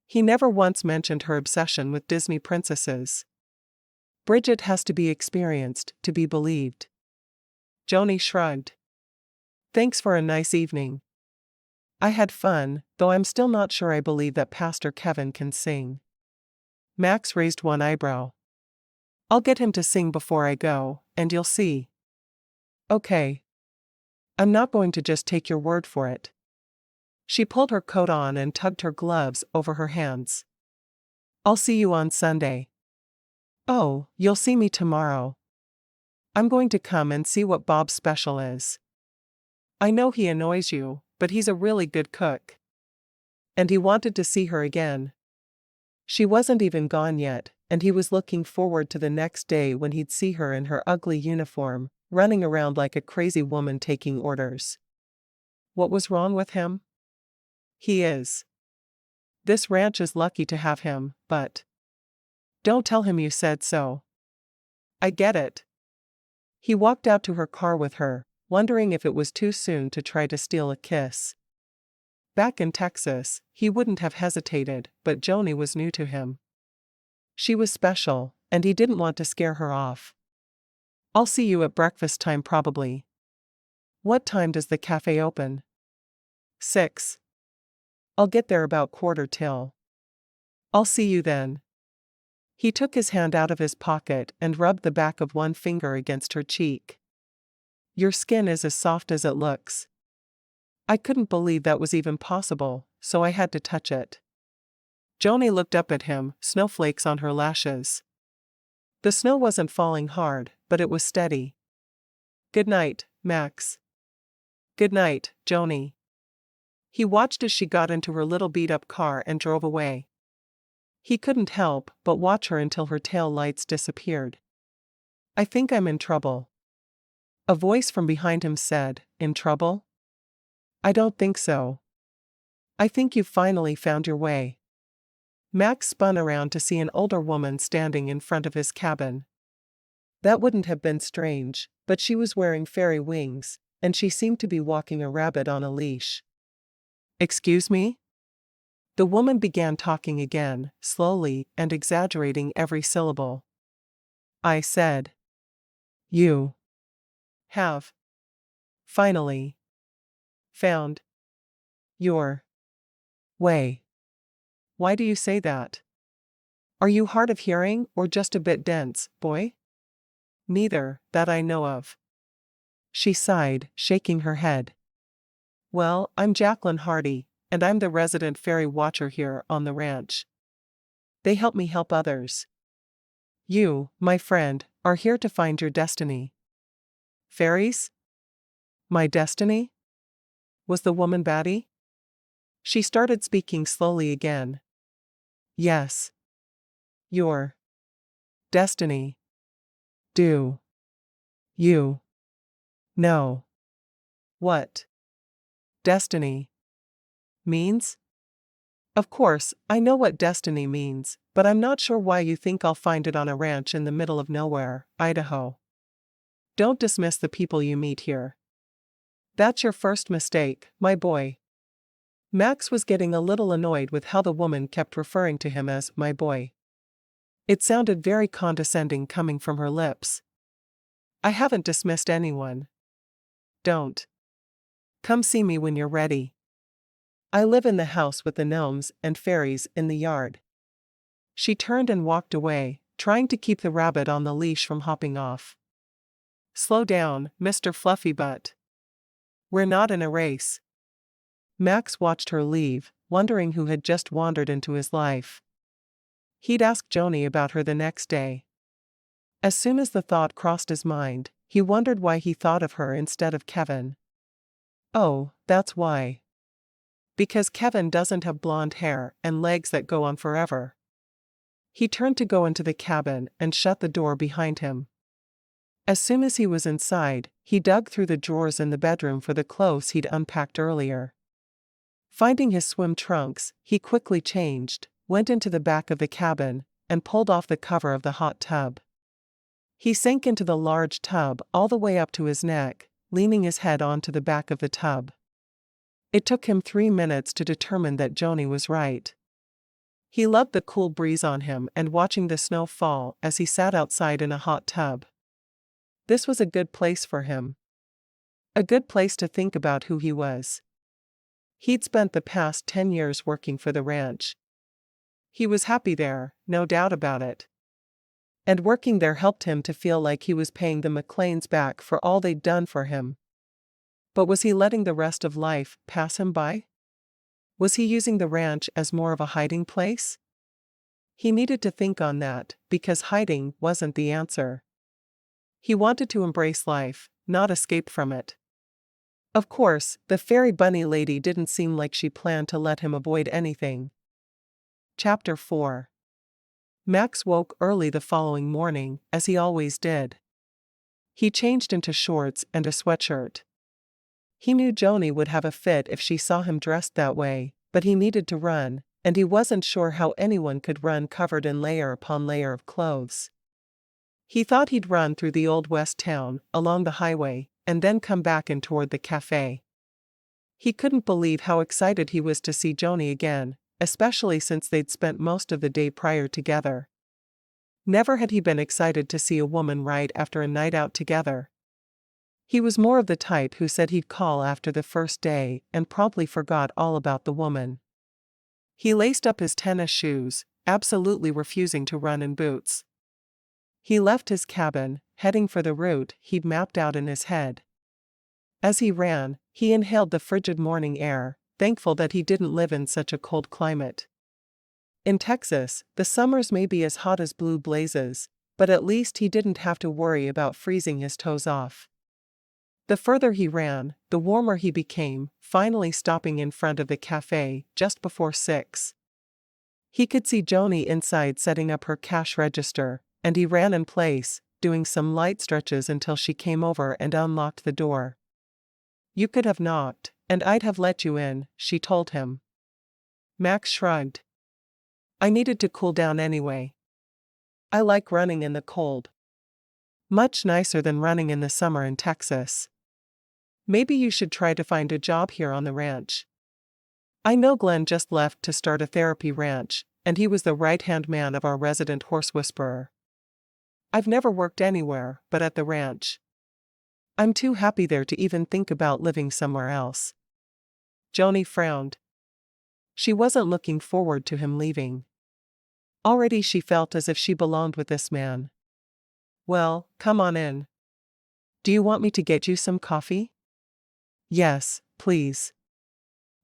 He never once mentioned her obsession with Disney princesses. Bridget has to be experienced to be believed. Joni shrugged. Thanks for a nice evening. I had fun, though I'm still not sure I believe that Pastor Kevin can sing. Max raised one eyebrow. I'll get him to sing before I go, and you'll see. Okay. I'm not going to just take your word for it. She pulled her coat on and tugged her gloves over her hands. I'll see you on Sunday. Oh, you'll see me tomorrow. I'm going to come and see what Bob's special is. I know he annoys you, but he's a really good cook. And he wanted to see her again. She wasn't even gone yet, and he was looking forward to the next day when he'd see her in her ugly uniform, running around like a crazy woman taking orders. What was wrong with him? He is. This ranch is lucky to have him, but... Don't tell him you said so. I get it. He walked out to her car with her, wondering if it was too soon to try to steal a kiss. Back in Texas, he wouldn't have hesitated, but Joni was new to him. She was special, and he didn't want to scare her off. I'll see you at breakfast time probably. What time does the cafe open? 6. I'll get there about 1:45. I'll see you then. He took his hand out of his pocket and rubbed the back of one finger against her cheek. Your skin is as soft as it looks. I couldn't believe that was even possible, so I had to touch it. Joni looked up at him, snowflakes on her lashes. The snow wasn't falling hard, but it was steady. Good night, Max. Good night, Joni. He watched as she got into her little beat-up car and drove away. He couldn't help but watch her until her tail lights disappeared. I think I'm in trouble. A voice from behind him said, In trouble? I don't think so. I think you've finally found your way. Max spun around to see an older woman standing in front of his cabin. That wouldn't have been strange, but she was wearing fairy wings, and she seemed to be walking a rabbit on a leash. Excuse me? The woman began talking again, slowly and exaggerating every syllable. I said. You have finally found your way. Why do you say that? Are you hard of hearing or just a bit dense, boy? Neither, that I know of. She sighed, shaking her head. Well, I'm Jacqueline Hardy, and I'm the resident fairy watcher here on the ranch. They help me help others. You, my friend, are here to find your destiny. Fairies? My destiny? Was the woman batty? She started speaking slowly again. Yes. Your destiny. Do you know what destiny means? Of course, I know what destiny means, but I'm not sure why you think I'll find it on a ranch in the middle of nowhere, Idaho. Don't dismiss the people you meet here. That's your first mistake, my boy. Max was getting a little annoyed with how the woman kept referring to him as my boy. It sounded very condescending coming from her lips. I haven't dismissed anyone. Don't. Come see me when you're ready. I live in the house with the gnomes and fairies in the yard. She turned and walked away, trying to keep the rabbit on the leash from hopping off. Slow down, Mr. Fluffybutt. We're not in a race. Max watched her leave, wondering who had just wandered into his life. He'd ask Joni about her the next day. As soon as the thought crossed his mind, he wondered why he thought of her instead of Kevin. Oh, that's why. Because Kevin doesn't have blonde hair and legs that go on forever. He turned to go into the cabin and shut the door behind him. As soon as he was inside, he dug through the drawers in the bedroom for the clothes he'd unpacked earlier. Finding his swim trunks, he quickly changed, went into the back of the cabin, and pulled off the cover of the hot tub. He sank into the large tub all the way up to his neck, leaning his head onto the back of the tub. It took him 3 minutes to determine that Joni was right. He loved the cool breeze on him and watching the snow fall as he sat outside in a hot tub. This was a good place for him. A good place to think about who he was. He'd spent the past 10 years working for the ranch. He was happy there, no doubt about it. And working there helped him to feel like he was paying the McClains back for all they'd done for him. But was he letting the rest of life pass him by? Was he using the ranch as more of a hiding place? He needed to think on that, because hiding wasn't the answer. He wanted to embrace life, not escape from it. Of course, the fairy bunny lady didn't seem like she planned to let him avoid anything. Chapter 4. Max woke early the following morning, as he always did. He changed into shorts and a sweatshirt. He knew Joni would have a fit if she saw him dressed that way, but he needed to run, and he wasn't sure how anyone could run covered in layer upon layer of clothes. He thought he'd run through the old west town, along the highway, and then come back and toward the café. He couldn't believe how excited he was to see Joni again, especially since they'd spent most of the day prior together. Never had he been excited to see a woman right after a night out together. He was more of the type who said he'd call after the first day and promptly forgot all about the woman. He laced up his tennis shoes, absolutely refusing to run in boots. He left his cabin, heading for the route he'd mapped out in his head. As he ran, he inhaled the frigid morning air, thankful that he didn't live in such a cold climate. In Texas, the summers may be as hot as blue blazes, but at least he didn't have to worry about freezing his toes off. The further he ran, the warmer he became, finally stopping in front of the café just before 6. He could see Joni inside setting up her cash register, and he ran in place, doing some light stretches until she came over and unlocked the door. "You could have knocked, and I'd have let you in," she told him. Max shrugged. "I needed to cool down anyway. I like running in the cold. Much nicer than running in the summer in Texas. Maybe you should try to find a job here on the ranch. I know Glenn just left to start a therapy ranch, and he was the right-hand man of our resident horse whisperer. I've never worked anywhere but at the ranch. I'm too happy there to even think about living somewhere else." Joni frowned. She wasn't looking forward to him leaving. Already she felt as if she belonged with this man. "Well, come on in. Do you want me to get you some coffee?" "Yes, please.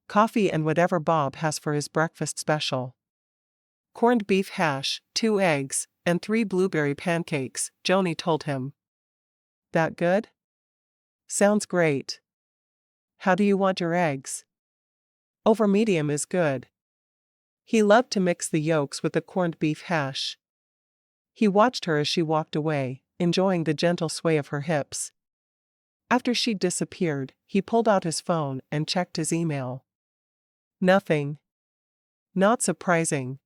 Coffee and whatever Bob has for his breakfast special." "Corned beef hash, 2 eggs, and 3 blueberry pancakes," Joni told him. "That good?" "Sounds great. How do you want your eggs?" "Over medium is good." He loved to mix the yolks with the corned beef hash. He watched her as she walked away, enjoying the gentle sway of her hips. After she'd disappeared, he pulled out his phone and checked his email. Nothing. Not surprising.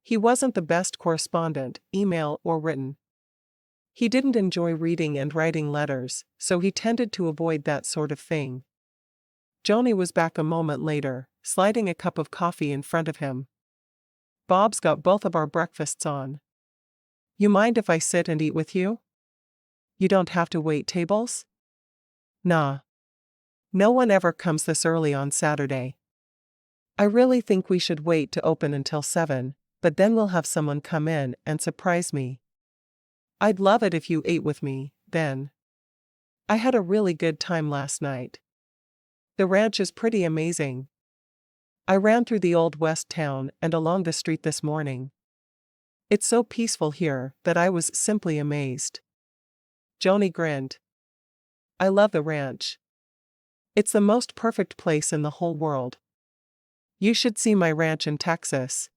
He wasn't the best correspondent, email or written. He didn't enjoy reading and writing letters, so he tended to avoid that sort of thing. Joni was back a moment later, sliding a cup of coffee in front of him. "Bob's got both of our breakfasts on. You mind if I sit and eat with you? You don't have to wait tables? Nah. No one ever comes this early on Saturday. I really think we should wait to open until 7, but then we'll have someone come in and surprise me. I'd love it if you ate with me, then. I had a really good time last night. The ranch is pretty amazing. I ran through the old west town and along the street this morning. It's so peaceful here that I was simply amazed. Joni grinned. I love the ranch. It's the most perfect place in the whole world. You should see my ranch in Texas.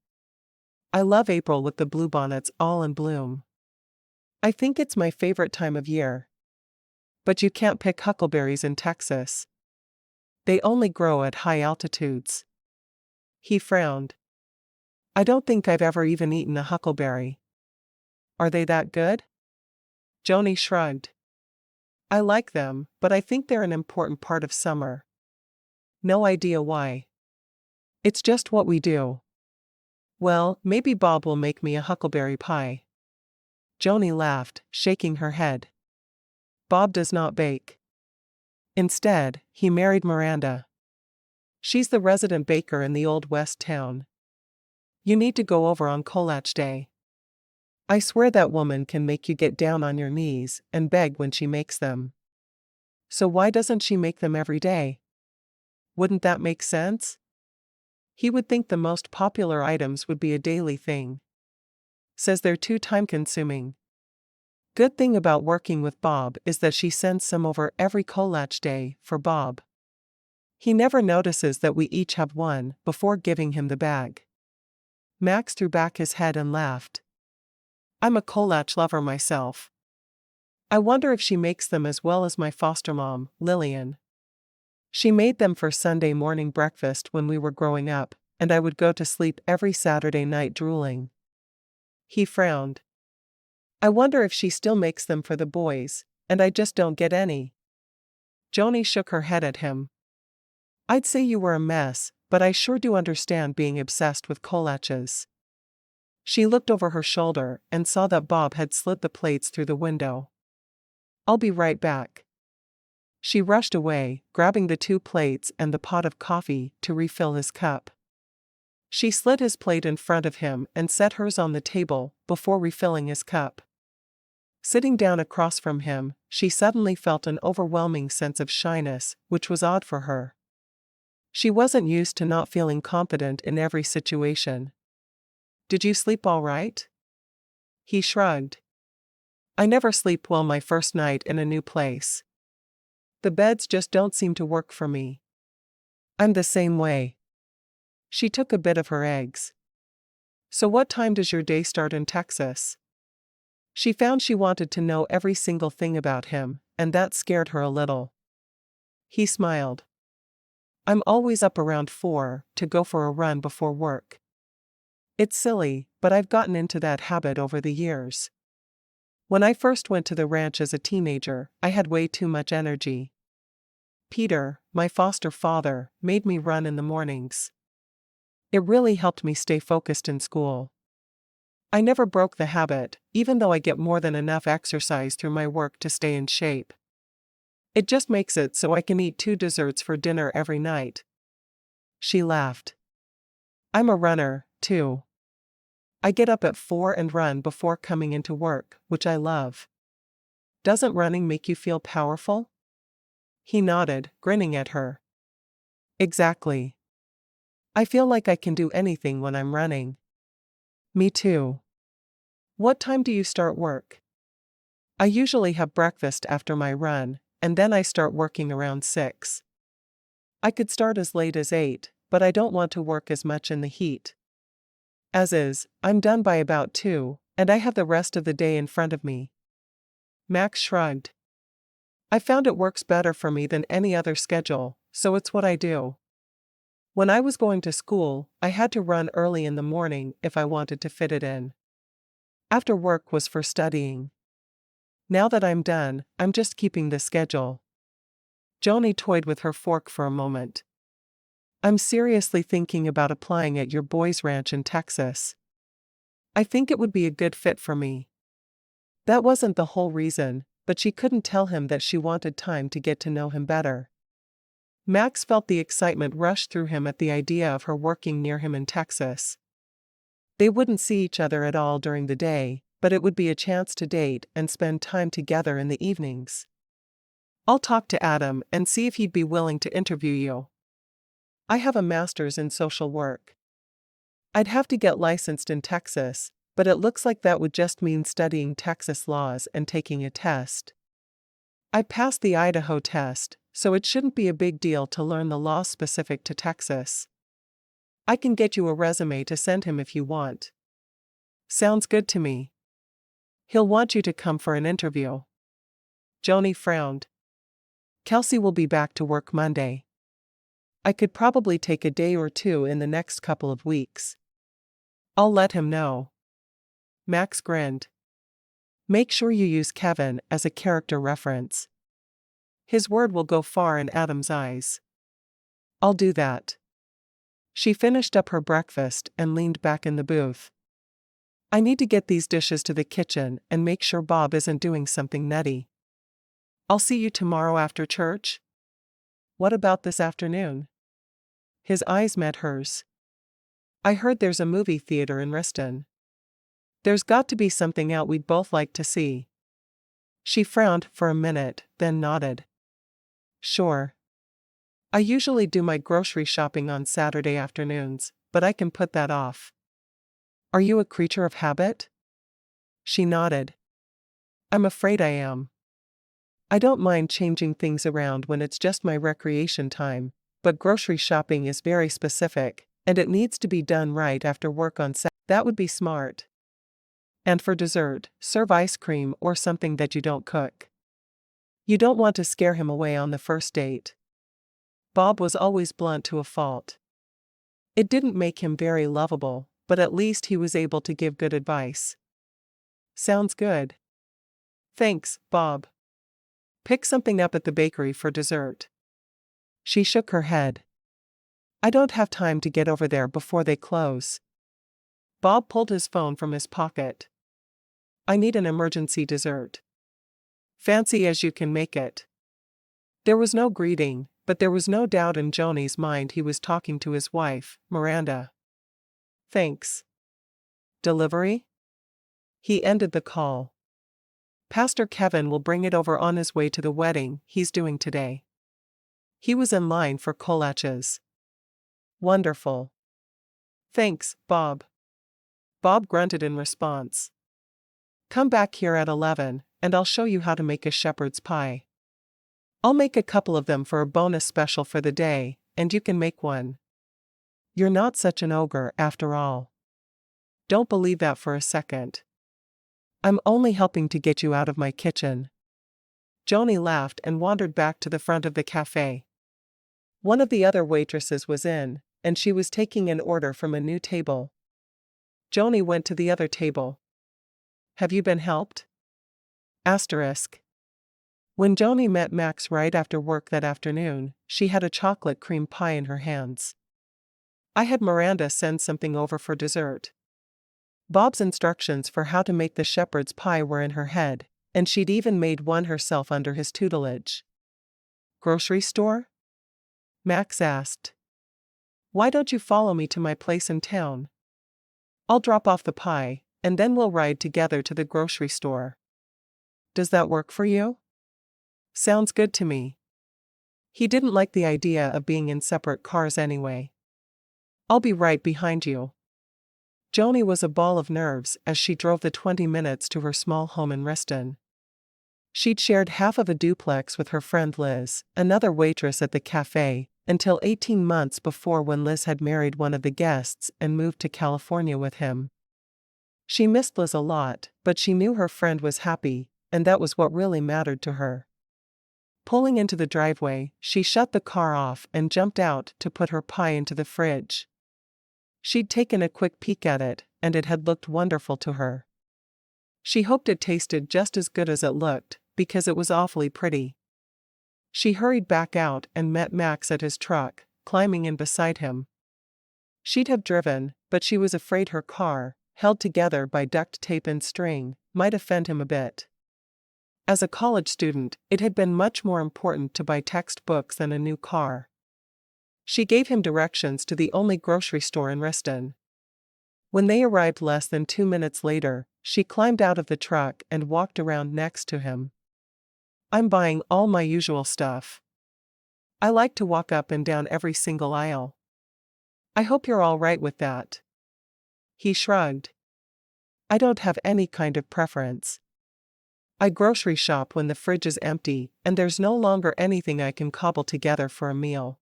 I love April with the bluebonnets all in bloom. I think it's my favorite time of year. But you can't pick huckleberries in Texas. They only grow at high altitudes. He frowned. I don't think I've ever even eaten a huckleberry. Are they that good? Joni shrugged. I like them, but I think they're an important part of summer. No idea why. It's just what we do. Well, maybe Bob will make me a huckleberry pie. Joni laughed, shaking her head. Bob does not bake. Instead, he married Miranda. She's the resident baker in the old west town. You need to go over on Kolach Day. I swear that woman can make you get down on your knees and beg when she makes them. So why doesn't she make them every day? Wouldn't that make sense? He would think the most popular items would be a daily thing. Says they're too time-consuming. Good thing about working with Bob is that she sends some over every Kolach Day for Bob. He never notices that we each have one before giving him the bag. Max threw back his head and laughed. I'm a Kolach lover myself. I wonder if she makes them as well as my foster mom, Lillian. She made them for Sunday morning breakfast when we were growing up, and I would go to sleep every Saturday night drooling. He frowned. I wonder if she still makes them for the boys, and I just don't get any. Joni shook her head at him. I'd say you were a mess, but I sure do understand being obsessed with kolaches. She looked over her shoulder and saw that Bob had slid the plates through the window. I'll be right back. She rushed away, grabbing the 2 plates and the pot of coffee to refill his cup. She slid his plate in front of him and set hers on the table before refilling his cup. Sitting down across from him, she suddenly felt an overwhelming sense of shyness, which was odd for her. She wasn't used to not feeling confident in every situation. Did you sleep all right? He shrugged. I never sleep well my first night in a new place. The beds just don't seem to work for me. I'm the same way. She took a bit of her eggs. So what time does your day start in Texas? She found she wanted to know every single thing about him, and that scared her a little. He smiled. I'm always up around 4 to go for a run before work. It's silly, but I've gotten into that habit over the years. When I first went to the ranch as a teenager, I had way too much energy. Peter, my foster father, made me run in the mornings. It really helped me stay focused in school. I never broke the habit, even though I get more than enough exercise through my work to stay in shape. It just makes it so I can eat 2 desserts for dinner every night. She laughed. I'm a runner, too. I get up at 4 and run before coming into work, which I love. Doesn't running make you feel powerful? He nodded, grinning at her. Exactly. I feel like I can do anything when I'm running. Me too. What time do you start work? I usually have breakfast after my run, and then I start working around 6. I could start as late as 8, but I don't want to work as much in the heat. As is, I'm done by about 2, and I have the rest of the day in front of me. Max shrugged. I found it works better for me than any other schedule, so it's what I do. When I was going to school, I had to run early in the morning if I wanted to fit it in. After work was for studying. Now that I'm done, I'm just keeping the schedule. Joni toyed with her fork for a moment. I'm seriously thinking about applying at your boys' ranch in Texas. I think it would be a good fit for me. That wasn't the whole reason, but she couldn't tell him that she wanted time to get to know him better. Max felt the excitement rush through him at the idea of her working near him in Texas. They wouldn't see each other at all during the day, but it would be a chance to date and spend time together in the evenings. I'll talk to Adam and see if he'd be willing to interview you. I have a master's in social work. I'd have to get licensed in Texas, but it looks like that would just mean studying Texas laws and taking a test. I passed the Idaho test, so it shouldn't be a big deal to learn the laws specific to Texas. I can get you a resume to send him if you want. Sounds good to me. He'll want you to come for an interview. Joni frowned. Kelsey will be back to work Monday. I could probably take a day or two in the next couple of weeks. I'll let him know. Max grinned. Make sure you use Kevin as a character reference. His word will go far in Adam's eyes. I'll do that. She finished up her breakfast and leaned back in the booth. I need to get these dishes to the kitchen and make sure Bob isn't doing something nutty. I'll see you tomorrow after church? What about this afternoon? His eyes met hers. I heard there's a movie theater in Reston. There's got to be something out we'd both like to see. She frowned for a minute, then nodded. Sure. I usually do my grocery shopping on Saturday afternoons, but I can put that off. Are you a creature of habit? She nodded. I'm afraid I am. I don't mind changing things around when it's just my recreation time, but grocery shopping is very specific, and it needs to be done right after work on Saturday. That would be smart. And for dessert, serve ice cream or something that you don't cook. You don't want to scare him away on the first date. Bob was always blunt to a fault. It didn't make him very lovable, but at least he was able to give good advice. Sounds good. Thanks, Bob. Pick something up at the bakery for dessert. She shook her head. I don't have time to get over there before they close. Bob pulled his phone from his pocket. I need an emergency dessert. Fancy as you can make it. There was no greeting, but there was no doubt in Joni's mind he was talking to his wife, Miranda. Thanks. Delivery? He ended the call. Pastor Kevin will bring it over on his way to the wedding he's doing today. He was in line for kolaches. Wonderful. Thanks, Bob. Bob grunted in response. Come back here at 11, and I'll show you how to make a shepherd's pie. I'll make a couple of them for a bonus special for the day, and you can make one. You're not such an ogre after all. Don't believe that for a second. I'm only helping to get you out of my kitchen. Joni laughed and wandered back to the front of the cafe. One of the other waitresses was in, and she was taking an order from a new table. Joni went to the other table. Have you been helped? Asterisk. When Joni met Max right after work that afternoon, she had a chocolate cream pie in her hands. I had Miranda send something over for dessert. Bob's instructions for how to make the shepherd's pie were in her head, and she'd even made one herself under his tutelage. Grocery store? Max asked. Why don't you follow me to my place in town? I'll drop off the pie, and then we'll ride together to the grocery store. Does that work for you? Sounds good to me. He didn't like the idea of being in separate cars anyway. I'll be right behind you. Joni was a ball of nerves as she drove the 20 minutes to her small home in Reston. She'd shared half of a duplex with her friend Liz, another waitress at the cafe, until 18 months before when Liz had married one of the guests and moved to California with him. She missed Liz a lot, but she knew her friend was happy, and that was what really mattered to her. Pulling into the driveway, she shut the car off and jumped out to put her pie into the fridge. She'd taken a quick peek at it, and it had looked wonderful to her. She hoped it tasted just as good as it looked, because it was awfully pretty. She hurried back out and met Max at his truck, climbing in beside him. She'd have driven, but she was afraid her car, held together by duct tape and string, might offend him a bit. As a college student, it had been much more important to buy textbooks than a new car. She gave him directions to the only grocery store in Reston. When they arrived less than 2 minutes later, she climbed out of the truck and walked around next to him. "I'm buying all my usual stuff. I like to walk up and down every single aisle. I hope you're all right with that." He shrugged. "I don't have any kind of preference. I grocery shop when the fridge is empty and there's no longer anything I can cobble together for a meal."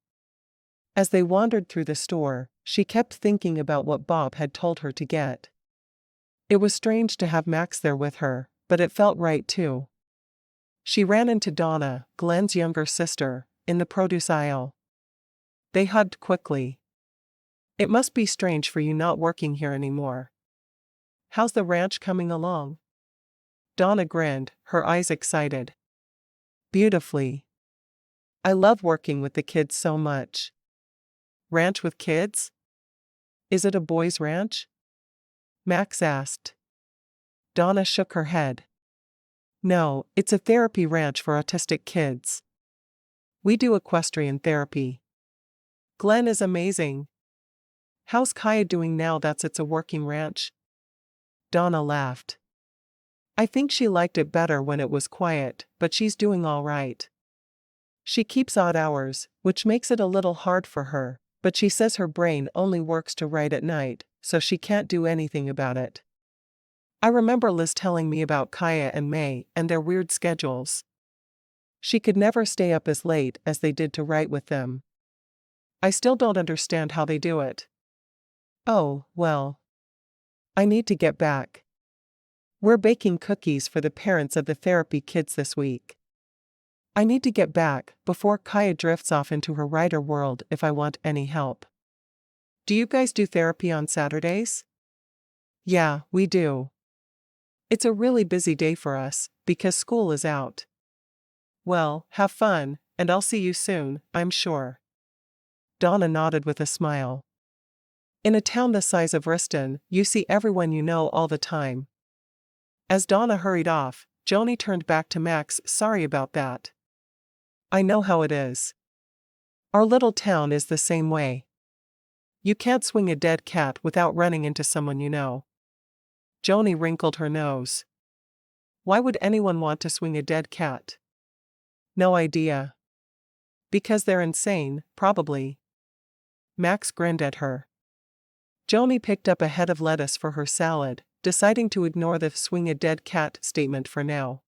As they wandered through the store, she kept thinking about what Bob had told her to get. It was strange to have Max there with her, but it felt right too. She ran into Donna, Glenn's younger sister, in the produce aisle. They hugged quickly. "It must be strange for you not working here anymore. How's the ranch coming along?" Donna grinned, her eyes excited. "Beautifully. I love working with the kids so much." "Ranch with kids? Is it a boys' ranch?" Max asked. Donna shook her head. "No, it's a therapy ranch for autistic kids. We do equestrian therapy. Glenn is amazing. How's Kaya doing now that it's a working ranch?" Donna laughed. "I think she liked it better when it was quiet, but she's doing all right. She keeps odd hours, which makes it a little hard for her, but she says her brain only works to write at night, so she can't do anything about it. I remember Liz telling me about Kaya and May and their weird schedules. She could never stay up as late as they did to write with them. I still don't understand how they do it." "Oh, well. I need to get back. We're baking cookies for the parents of the therapy kids this week. I need to get back before Kaya drifts off into her writer world if I want any help." "Do you guys do therapy on Saturdays?" "Yeah, we do. It's a really busy day for us, because school is out." "Well, have fun, and I'll see you soon, I'm sure." Donna nodded with a smile. In a town the size of Reston, you see everyone you know all the time. As Donna hurried off, Joni turned back to Max. "Sorry about that. I know how it is. Our little town is the same way. You can't swing a dead cat without running into someone you know." Joni wrinkled her nose. "Why would anyone want to swing a dead cat?" "No idea. Because they're insane, probably." Max grinned at her. Joni picked up a head of lettuce for her salad, deciding to ignore the swing a dead cat statement for now.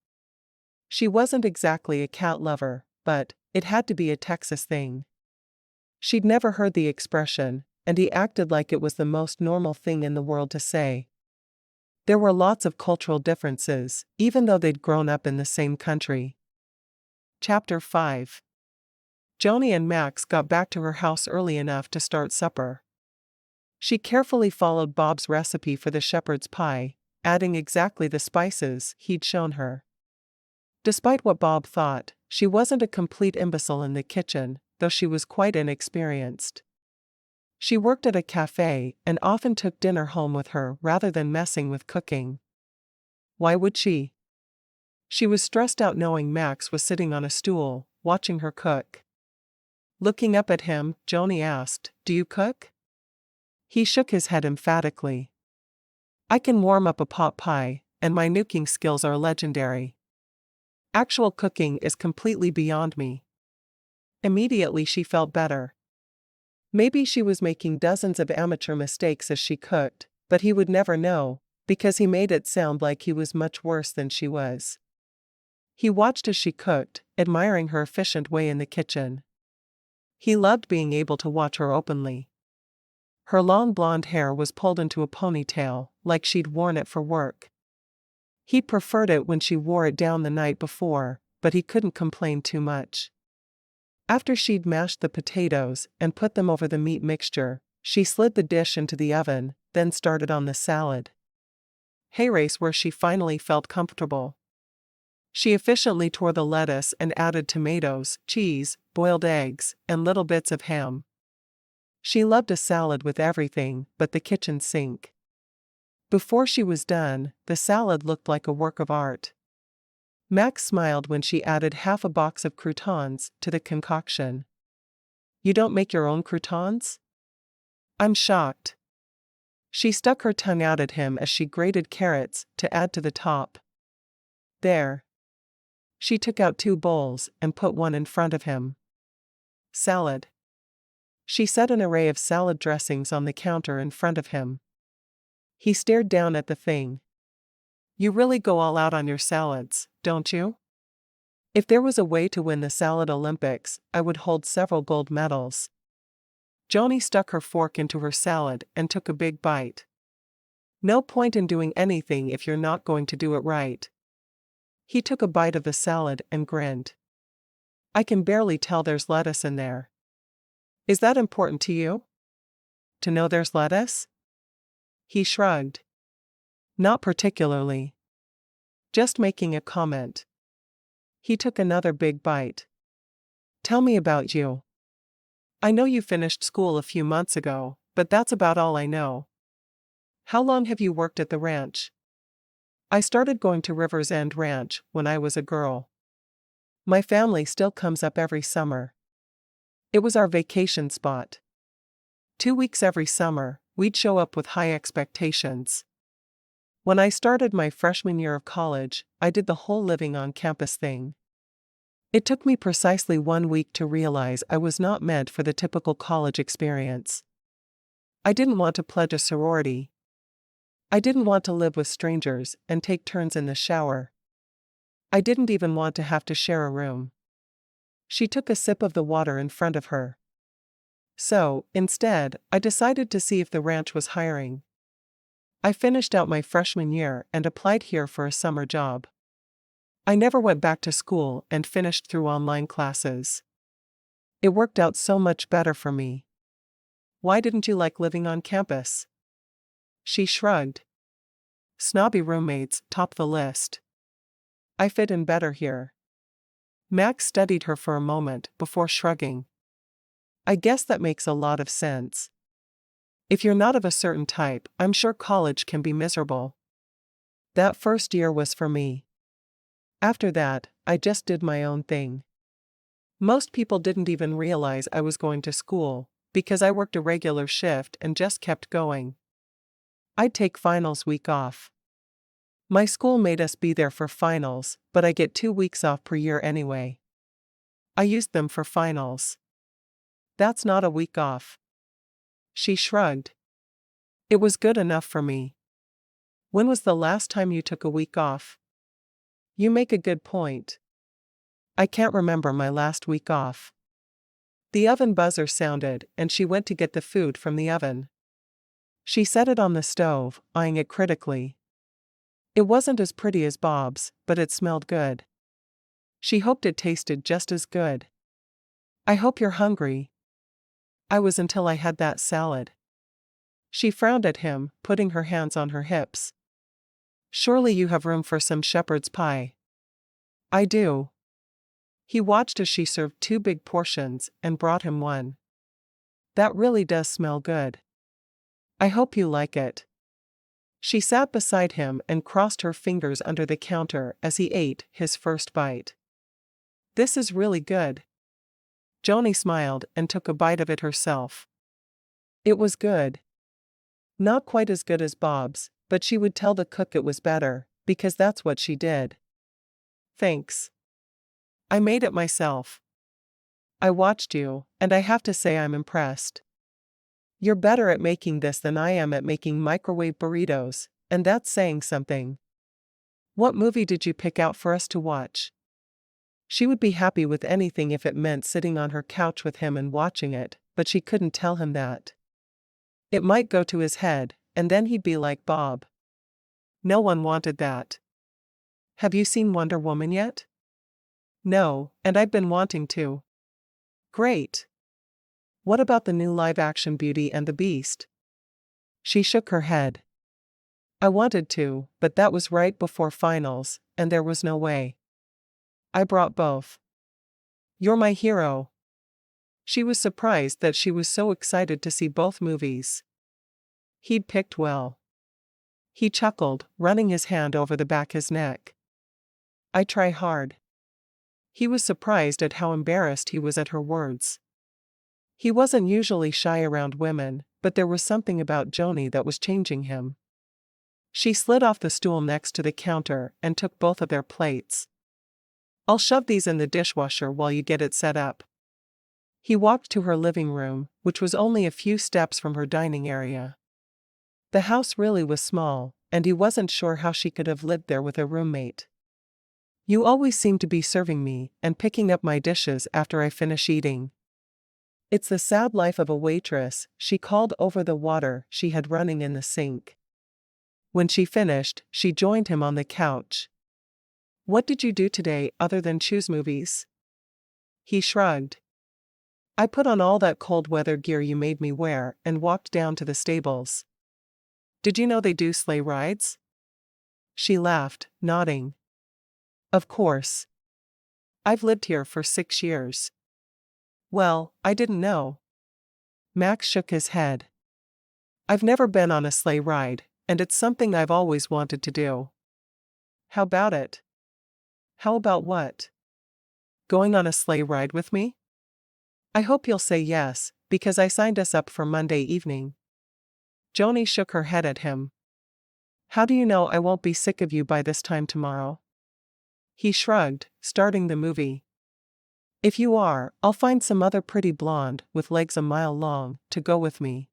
She wasn't exactly a cat lover, but it had to be a Texas thing. She'd never heard the expression, and he acted like it was the most normal thing in the world to say. There were lots of cultural differences, even though they'd grown up in the same country. Chapter 5. Joni and Max got back to her house early enough to start supper. She carefully followed Bob's recipe for the shepherd's pie, adding exactly the spices he'd shown her. Despite what Bob thought, she wasn't a complete imbecile in the kitchen, though she was quite inexperienced. She worked at a cafe and often took dinner home with her rather than messing with cooking. Why would she? She was stressed out knowing Max was sitting on a stool, watching her cook. Looking up at him, Joni asked, "Do you cook?" He shook his head emphatically. "I can warm up a pot pie, and my nuking skills are legendary. Actual cooking is completely beyond me." Immediately she felt better. Maybe she was making dozens of amateur mistakes as she cooked, but he would never know, because he made it sound like he was much worse than she was. He watched as she cooked, admiring her efficient way in the kitchen. He loved being able to watch her openly. Her long blonde hair was pulled into a ponytail, like she'd worn it for work. He preferred it when she wore it down the night before, but he couldn't complain too much. After she'd mashed the potatoes and put them over the meat mixture, she slid the dish into the oven, then started on the salad. Hayrace where she finally felt comfortable. She efficiently tore the lettuce and added tomatoes, cheese, boiled eggs, and little bits of ham. She loved a salad with everything but the kitchen sink. Before she was done, the salad looked like a work of art. Max smiled when she added half a box of croutons to the concoction. You don't make your own croutons? I'm shocked. She stuck her tongue out at him as she grated carrots to add to the top. There. She took out 2 bowls and put one in front of him. Salad. She set an array of salad dressings on the counter in front of him. He stared down at the thing. You really go all out on your salads, don't you? If there was a way to win the Salad Olympics, I would hold several gold medals. Joni stuck her fork into her salad and took a big bite. No point in doing anything if you're not going to do it right. He took a bite of the salad and grinned. I can barely tell there's lettuce in there. Is that important to you? To know there's lettuce? He shrugged. Not particularly. Just making a comment. He took another big bite. Tell me about you. I know you finished school a few months ago, but that's about all I know. How long have you worked at the ranch? I started going to Rivers End Ranch when I was a girl. My family still comes up every summer. It was our vacation spot. 2 weeks every summer, we'd show up with high expectations. When I started my freshman year of college, I did the whole living on campus thing. It took me precisely 1 week to realize I was not meant for the typical college experience. I didn't want to pledge a sorority. I didn't want to live with strangers and take turns in the shower. I didn't even want to have to share a room. She took a sip of the water in front of her. So, instead, I decided to see if the ranch was hiring. I finished out my freshman year and applied here for a summer job. I never went back to school and finished through online classes. It worked out so much better for me. Why didn't you like living on campus? She shrugged. Snobby roommates top the list. I fit in better here. Max studied her for a moment before shrugging. I guess that makes a lot of sense. If you're not of a certain type, I'm sure college can be miserable. That first year was for me. After that, I just did my own thing. Most people didn't even realize I was going to school, because I worked a regular shift and just kept going. I'd take finals week off. My school made us be there for finals, but I get 2 weeks off per year anyway. I used them for finals. That's not a week off. She shrugged. It was good enough for me. When was the last time you took a week off? You make a good point. I can't remember my last week off. The oven buzzer sounded and she went to get the food from the oven. She set it on the stove, eyeing it critically. It wasn't as pretty as Bob's, but it smelled good. She hoped it tasted just as good. I hope you're hungry. I was until I had that salad. She frowned at him, putting her hands on her hips. Surely you have room for some shepherd's pie. I do. He watched as she served 2 big portions and brought him one. That really does smell good. I hope you like it. She sat beside him and crossed her fingers under the counter as he ate his first bite. This is really good. Joni smiled and took a bite of it herself. It was good. Not quite as good as Bob's, but she would tell the cook it was better, because that's what she did. Thanks. I made it myself. I watched you, and I have to say I'm impressed. You're better at making this than I am at making microwave burritos, and that's saying something. What movie did you pick out for us to watch? She would be happy with anything if it meant sitting on her couch with him and watching it, but she couldn't tell him that. It might go to his head, and then he'd be like Bob. No one wanted that. Have you seen Wonder Woman yet? No, and I've been wanting to. Great. What about the new live-action Beauty and the Beast? She shook her head. I wanted to, but that was right before finals, and there was no way. I brought both. You're my hero. She was surprised that she was so excited to see both movies. He'd picked well. He chuckled, running his hand over the back of his neck. I try hard. He was surprised at how embarrassed he was at her words. He wasn't usually shy around women, but there was something about Joni that was changing him. She slid off the stool next to the counter and took both of their plates. I'll shove these in the dishwasher while you get it set up. He walked to her living room, which was only a few steps from her dining area. The house really was small, and he wasn't sure how she could have lived there with a roommate. You always seem to be serving me and picking up my dishes after I finish eating. It's the sad life of a waitress, she called over the water she had running in the sink. When she finished, she joined him on the couch. What did you do today other than choose movies? He shrugged. I put on all that cold weather gear you made me wear and walked down to the stables. Did you know they do sleigh rides? She laughed, nodding. Of course. I've lived here for 6 years. Well, I didn't know. Max shook his head. I've never been on a sleigh ride, and it's something I've always wanted to do. How about it? How about what? Going on a sleigh ride with me? I hope you'll say yes, because I signed us up for Monday evening. Joni shook her head at him. How do you know I won't be sick of you by this time tomorrow? He shrugged, starting the movie. If you are, I'll find some other pretty blonde with legs a mile long to go with me.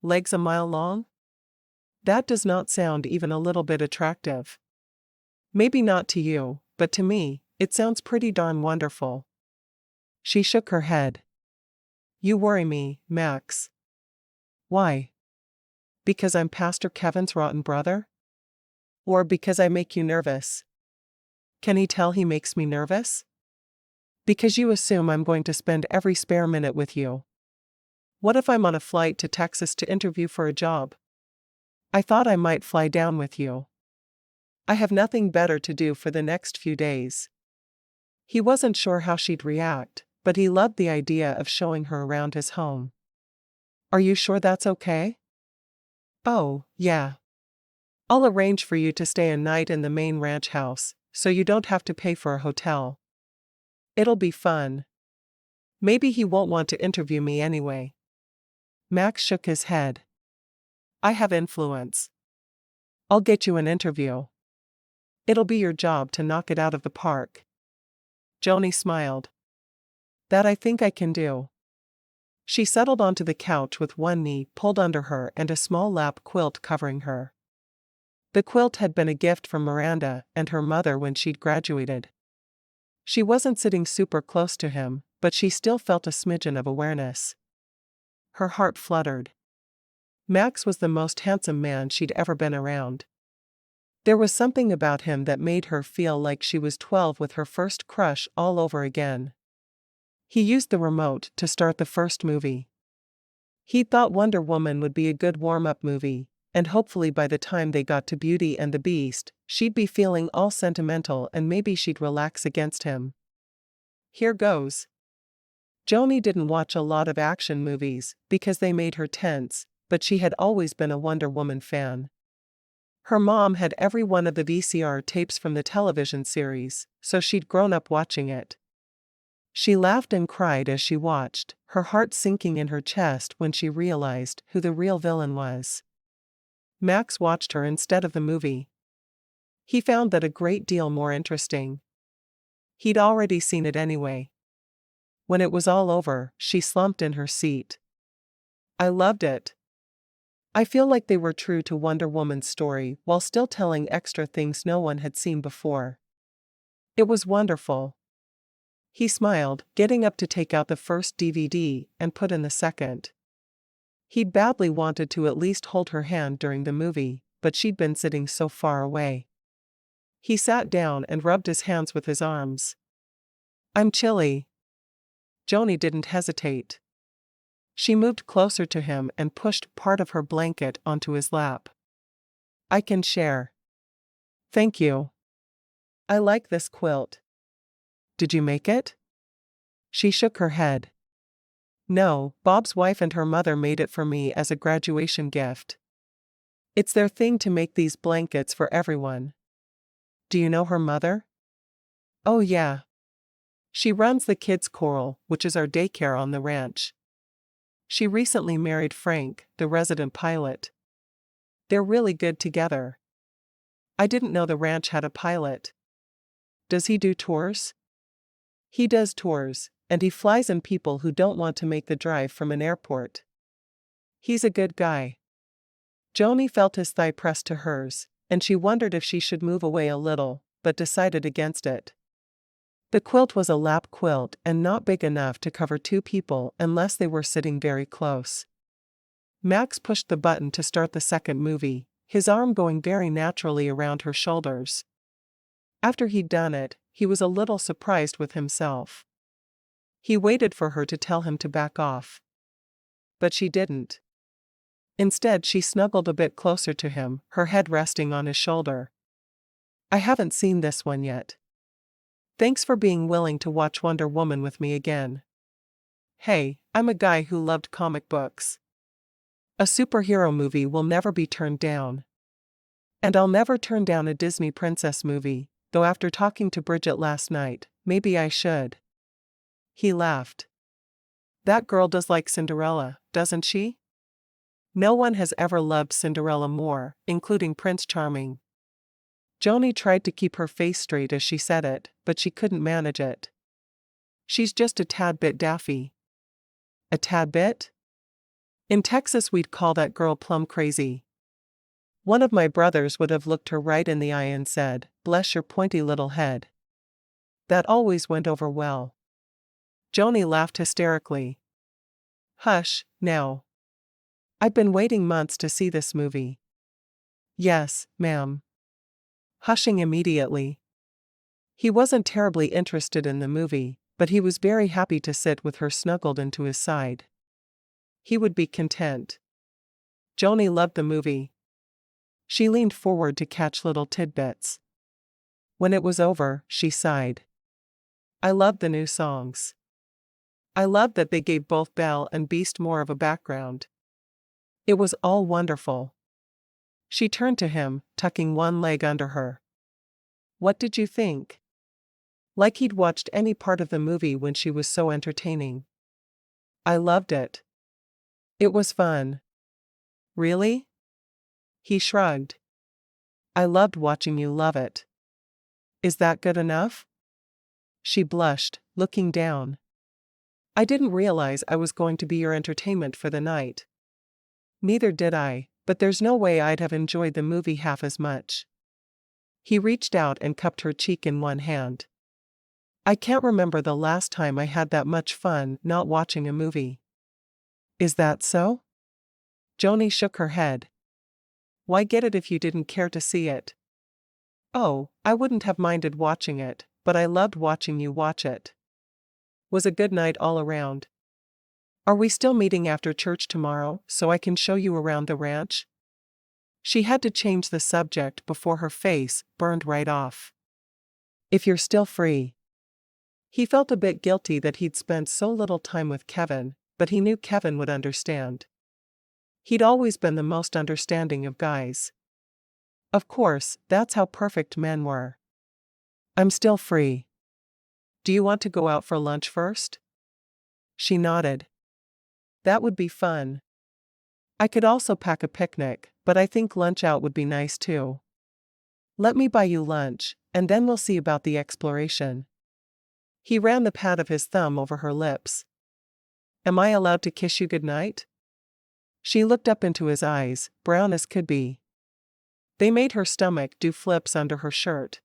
Legs a mile long? That does not sound even a little bit attractive. Maybe not to you, but to me, it sounds pretty darn wonderful. She shook her head. You worry me, Max. Why? Because I'm Pastor Kevin's rotten brother? Or because I make you nervous? Can he tell he makes me nervous? Because you assume I'm going to spend every spare minute with you. What if I'm on a flight to Texas to interview for a job? I thought I might fly down with you. I have nothing better to do for the next few days. He wasn't sure how she'd react, but he loved the idea of showing her around his home. Are you sure that's okay? Oh, yeah. I'll arrange for you to stay a night in the main ranch house, so you don't have to pay for a hotel. It'll be fun. Maybe he won't want to interview me anyway. Max shook his head. I have influence. I'll get you an interview. It'll be your job to knock it out of the park. Joni smiled. That I think I can do. She settled onto the couch with one knee pulled under her and a small lap quilt covering her. The quilt had been a gift from Miranda and her mother when she'd graduated. She wasn't sitting super close to him, but she still felt a smidgen of awareness. Her heart fluttered. Max was the most handsome man she'd ever been around. There was something about him that made her feel like she was 12 with her first crush all over again. He used the remote to start the first movie. He'd thought Wonder Woman would be a good warm-up movie, and hopefully by the time they got to Beauty and the Beast, she'd be feeling all sentimental and maybe she'd relax against him. Here goes. Joni didn't watch a lot of action movies because they made her tense, but she had always been a Wonder Woman fan. Her mom had every one of the VCR tapes from the television series, so she'd grown up watching it. She laughed and cried as she watched, her heart sinking in her chest when she realized who the real villain was. Max watched her instead of the movie. He found that a great deal more interesting. He'd already seen it anyway. When it was all over, she slumped in her seat. I loved it. I feel like they were true to Wonder Woman's story while still telling extra things no one had seen before. It was wonderful. He smiled, getting up to take out the first DVD and put in the second. He'd badly wanted to at least hold her hand during the movie, but she'd been sitting so far away. He sat down and rubbed his hands with his arms. I'm chilly. Joni didn't hesitate. She moved closer to him and pushed part of her blanket onto his lap. I can share. Thank you. I like this quilt. Did you make it? She shook her head. No, Bob's wife and her mother made it for me as a graduation gift. It's their thing to make these blankets for everyone. Do you know her mother? Oh yeah. She runs the kids' choral, which is our daycare on the ranch. She recently married Frank, the resident pilot. They're really good together. I didn't know the ranch had a pilot. Does he do tours? He does tours, and he flies in people who don't want to make the drive from an airport. He's a good guy. Joni felt his thigh pressed to hers, and she wondered if she should move away a little, but decided against it. The quilt was a lap quilt and not big enough to cover two people unless they were sitting very close. Max pushed the button to start the second movie, his arm going very naturally around her shoulders. After he'd done it, he was a little surprised with himself. He waited for her to tell him to back off. But she didn't. Instead, she snuggled a bit closer to him, her head resting on his shoulder. I haven't seen this one yet. Thanks for being willing to watch Wonder Woman with me again. Hey, I'm a guy who loved comic books. A superhero movie will never be turned down. And I'll never turn down a Disney princess movie, though after talking to Bridget last night, maybe I should. He laughed. That girl does like Cinderella, doesn't she? No one has ever loved Cinderella more, including Prince Charming. Joni tried to keep her face straight as she said it, but she couldn't manage it. She's just a tad bit daffy. A tad bit? In Texas we'd call that girl plum crazy. One of my brothers would have looked her right in the eye and said, "Bless your pointy little head." That always went over well. Joni laughed hysterically. Hush, now. I've been waiting months to see this movie. Yes, ma'am. Hushing immediately. He wasn't terribly interested in the movie, but he was very happy to sit with her snuggled into his side. He would be content. Joni loved the movie. She leaned forward to catch little tidbits. When it was over, she sighed. I loved the new songs. I loved that they gave both Belle and Beast more of a background. It was all wonderful. She turned to him, tucking one leg under her. What did you think? Like he'd watched any part of the movie when she was so entertaining. I loved it. It was fun. Really? He shrugged. I loved watching you love it. Is that good enough? She blushed, looking down. I didn't realize I was going to be your entertainment for the night. Neither did I, but there's no way I'd have enjoyed the movie half as much. He reached out and cupped her cheek in one hand. I can't remember the last time I had that much fun not watching a movie. Is that so? Joni shook her head. Why get it if you didn't care to see it? Oh, I wouldn't have minded watching it, but I loved watching you watch it. Was a good night all around. Are we still meeting after church tomorrow so I can show you around the ranch? She had to change the subject before her face burned right off. If you're still free. He felt a bit guilty that he'd spent so little time with Kevin, but he knew Kevin would understand. He'd always been the most understanding of guys. Of course, that's how perfect men were. I'm still free. Do you want to go out for lunch first? She nodded. That would be fun. I could also pack a picnic, but I think lunch out would be nice too. Let me buy you lunch, and then we'll see about the exploration. He ran the pad of his thumb over her lips. Am I allowed to kiss you goodnight? She looked up into his eyes, brown as could be. They made her stomach do flips under her shirt.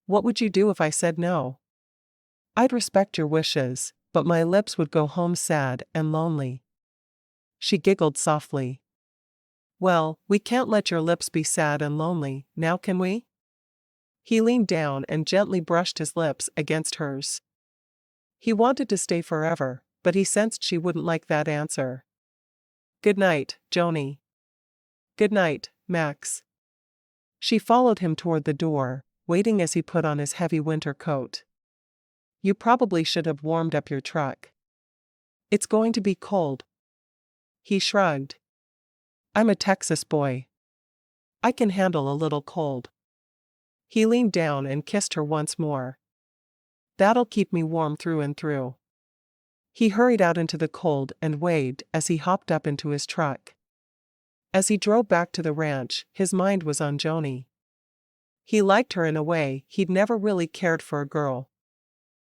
What would you do if I said no? I'd respect your wishes, but my lips would go home sad and lonely. She giggled softly. Well, we can't let your lips be sad and lonely, now can we? He leaned down and gently brushed his lips against hers. He wanted to stay forever, but he sensed she wouldn't like that answer. Good night, Joni. Good night, Max. She followed him toward the door, waiting as he put on his heavy winter coat. You probably should have warmed up your truck. It's going to be cold. He shrugged. I'm a Texas boy. I can handle a little cold. He leaned down and kissed her once more. That'll keep me warm through and through. He hurried out into the cold and waved as he hopped up into his truck. As he drove back to the ranch, his mind was on Joni. He liked her in a way he'd never really cared for a girl.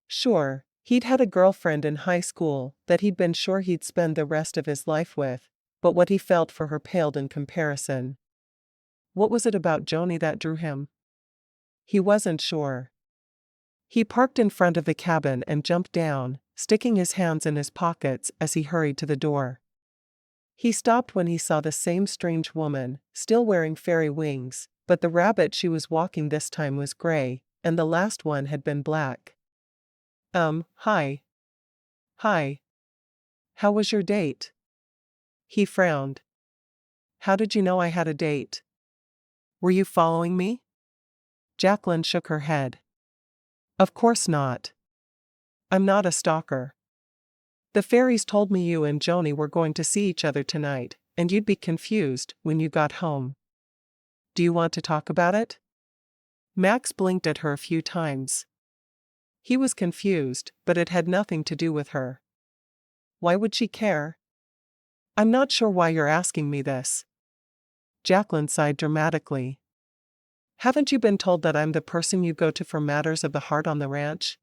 Sure, he'd had a girlfriend in high school that he'd been sure he'd spend the rest of his life with, but what he felt for her paled in comparison. What was it about Joni that drew him? He wasn't sure. He parked in front of the cabin and jumped down, sticking his hands in his pockets as he hurried to the door. He stopped when he saw the same strange woman, still wearing fairy wings, but the rabbit she was walking this time was gray, and the last one had been black. Hi. Hi. How was your date? He frowned. How did you know I had a date? Were you following me? Jacqueline shook her head. Of course not. I'm not a stalker. The fairies told me you and Joni were going to see each other tonight, and you'd be confused when you got home. Do you want to talk about it? Max blinked at her a few times. He was confused, but it had nothing to do with her. Why would she care? I'm not sure why you're asking me this. Jacqueline sighed dramatically. Haven't you been told that I'm the person you go to for matters of the heart on the ranch?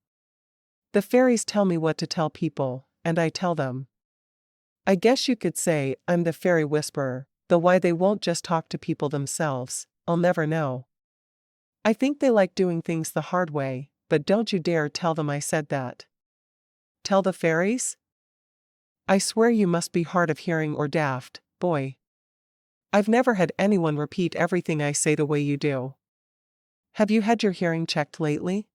The fairies tell me what to tell people, and I tell them. I guess you could say I'm the fairy whisperer, though why they won't just talk to people themselves, I'll never know. I think they like doing things the hard way, but don't you dare tell them I said that. Tell the fairies? I swear you must be hard of hearing or daft, boy. I've never had anyone repeat everything I say the way you do. Have you had your hearing checked lately?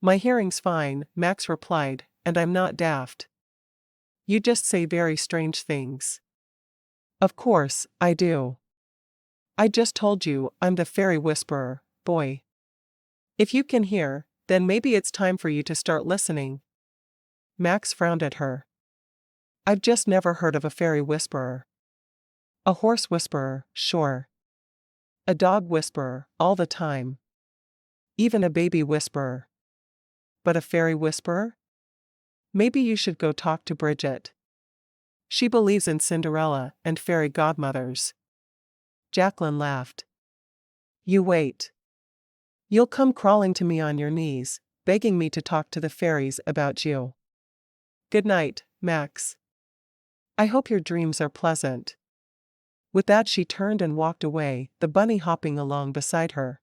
My hearing's fine, Max replied, and I'm not daft. You just say very strange things. Of course, I do. I just told you I'm the fairy whisperer, boy. If you can hear, then maybe it's time for you to start listening. Max frowned at her. I've just never heard of a fairy whisperer. A horse whisperer, sure. A dog whisperer, all the time. Even a baby whisperer. But a fairy whisperer? Maybe you should go talk to Bridget. She believes in Cinderella and fairy godmothers. Jacqueline laughed. You wait. You'll come crawling to me on your knees, begging me to talk to the fairies about you. Good night, Max. I hope your dreams are pleasant. With that she turned and walked away, the bunny hopping along beside her.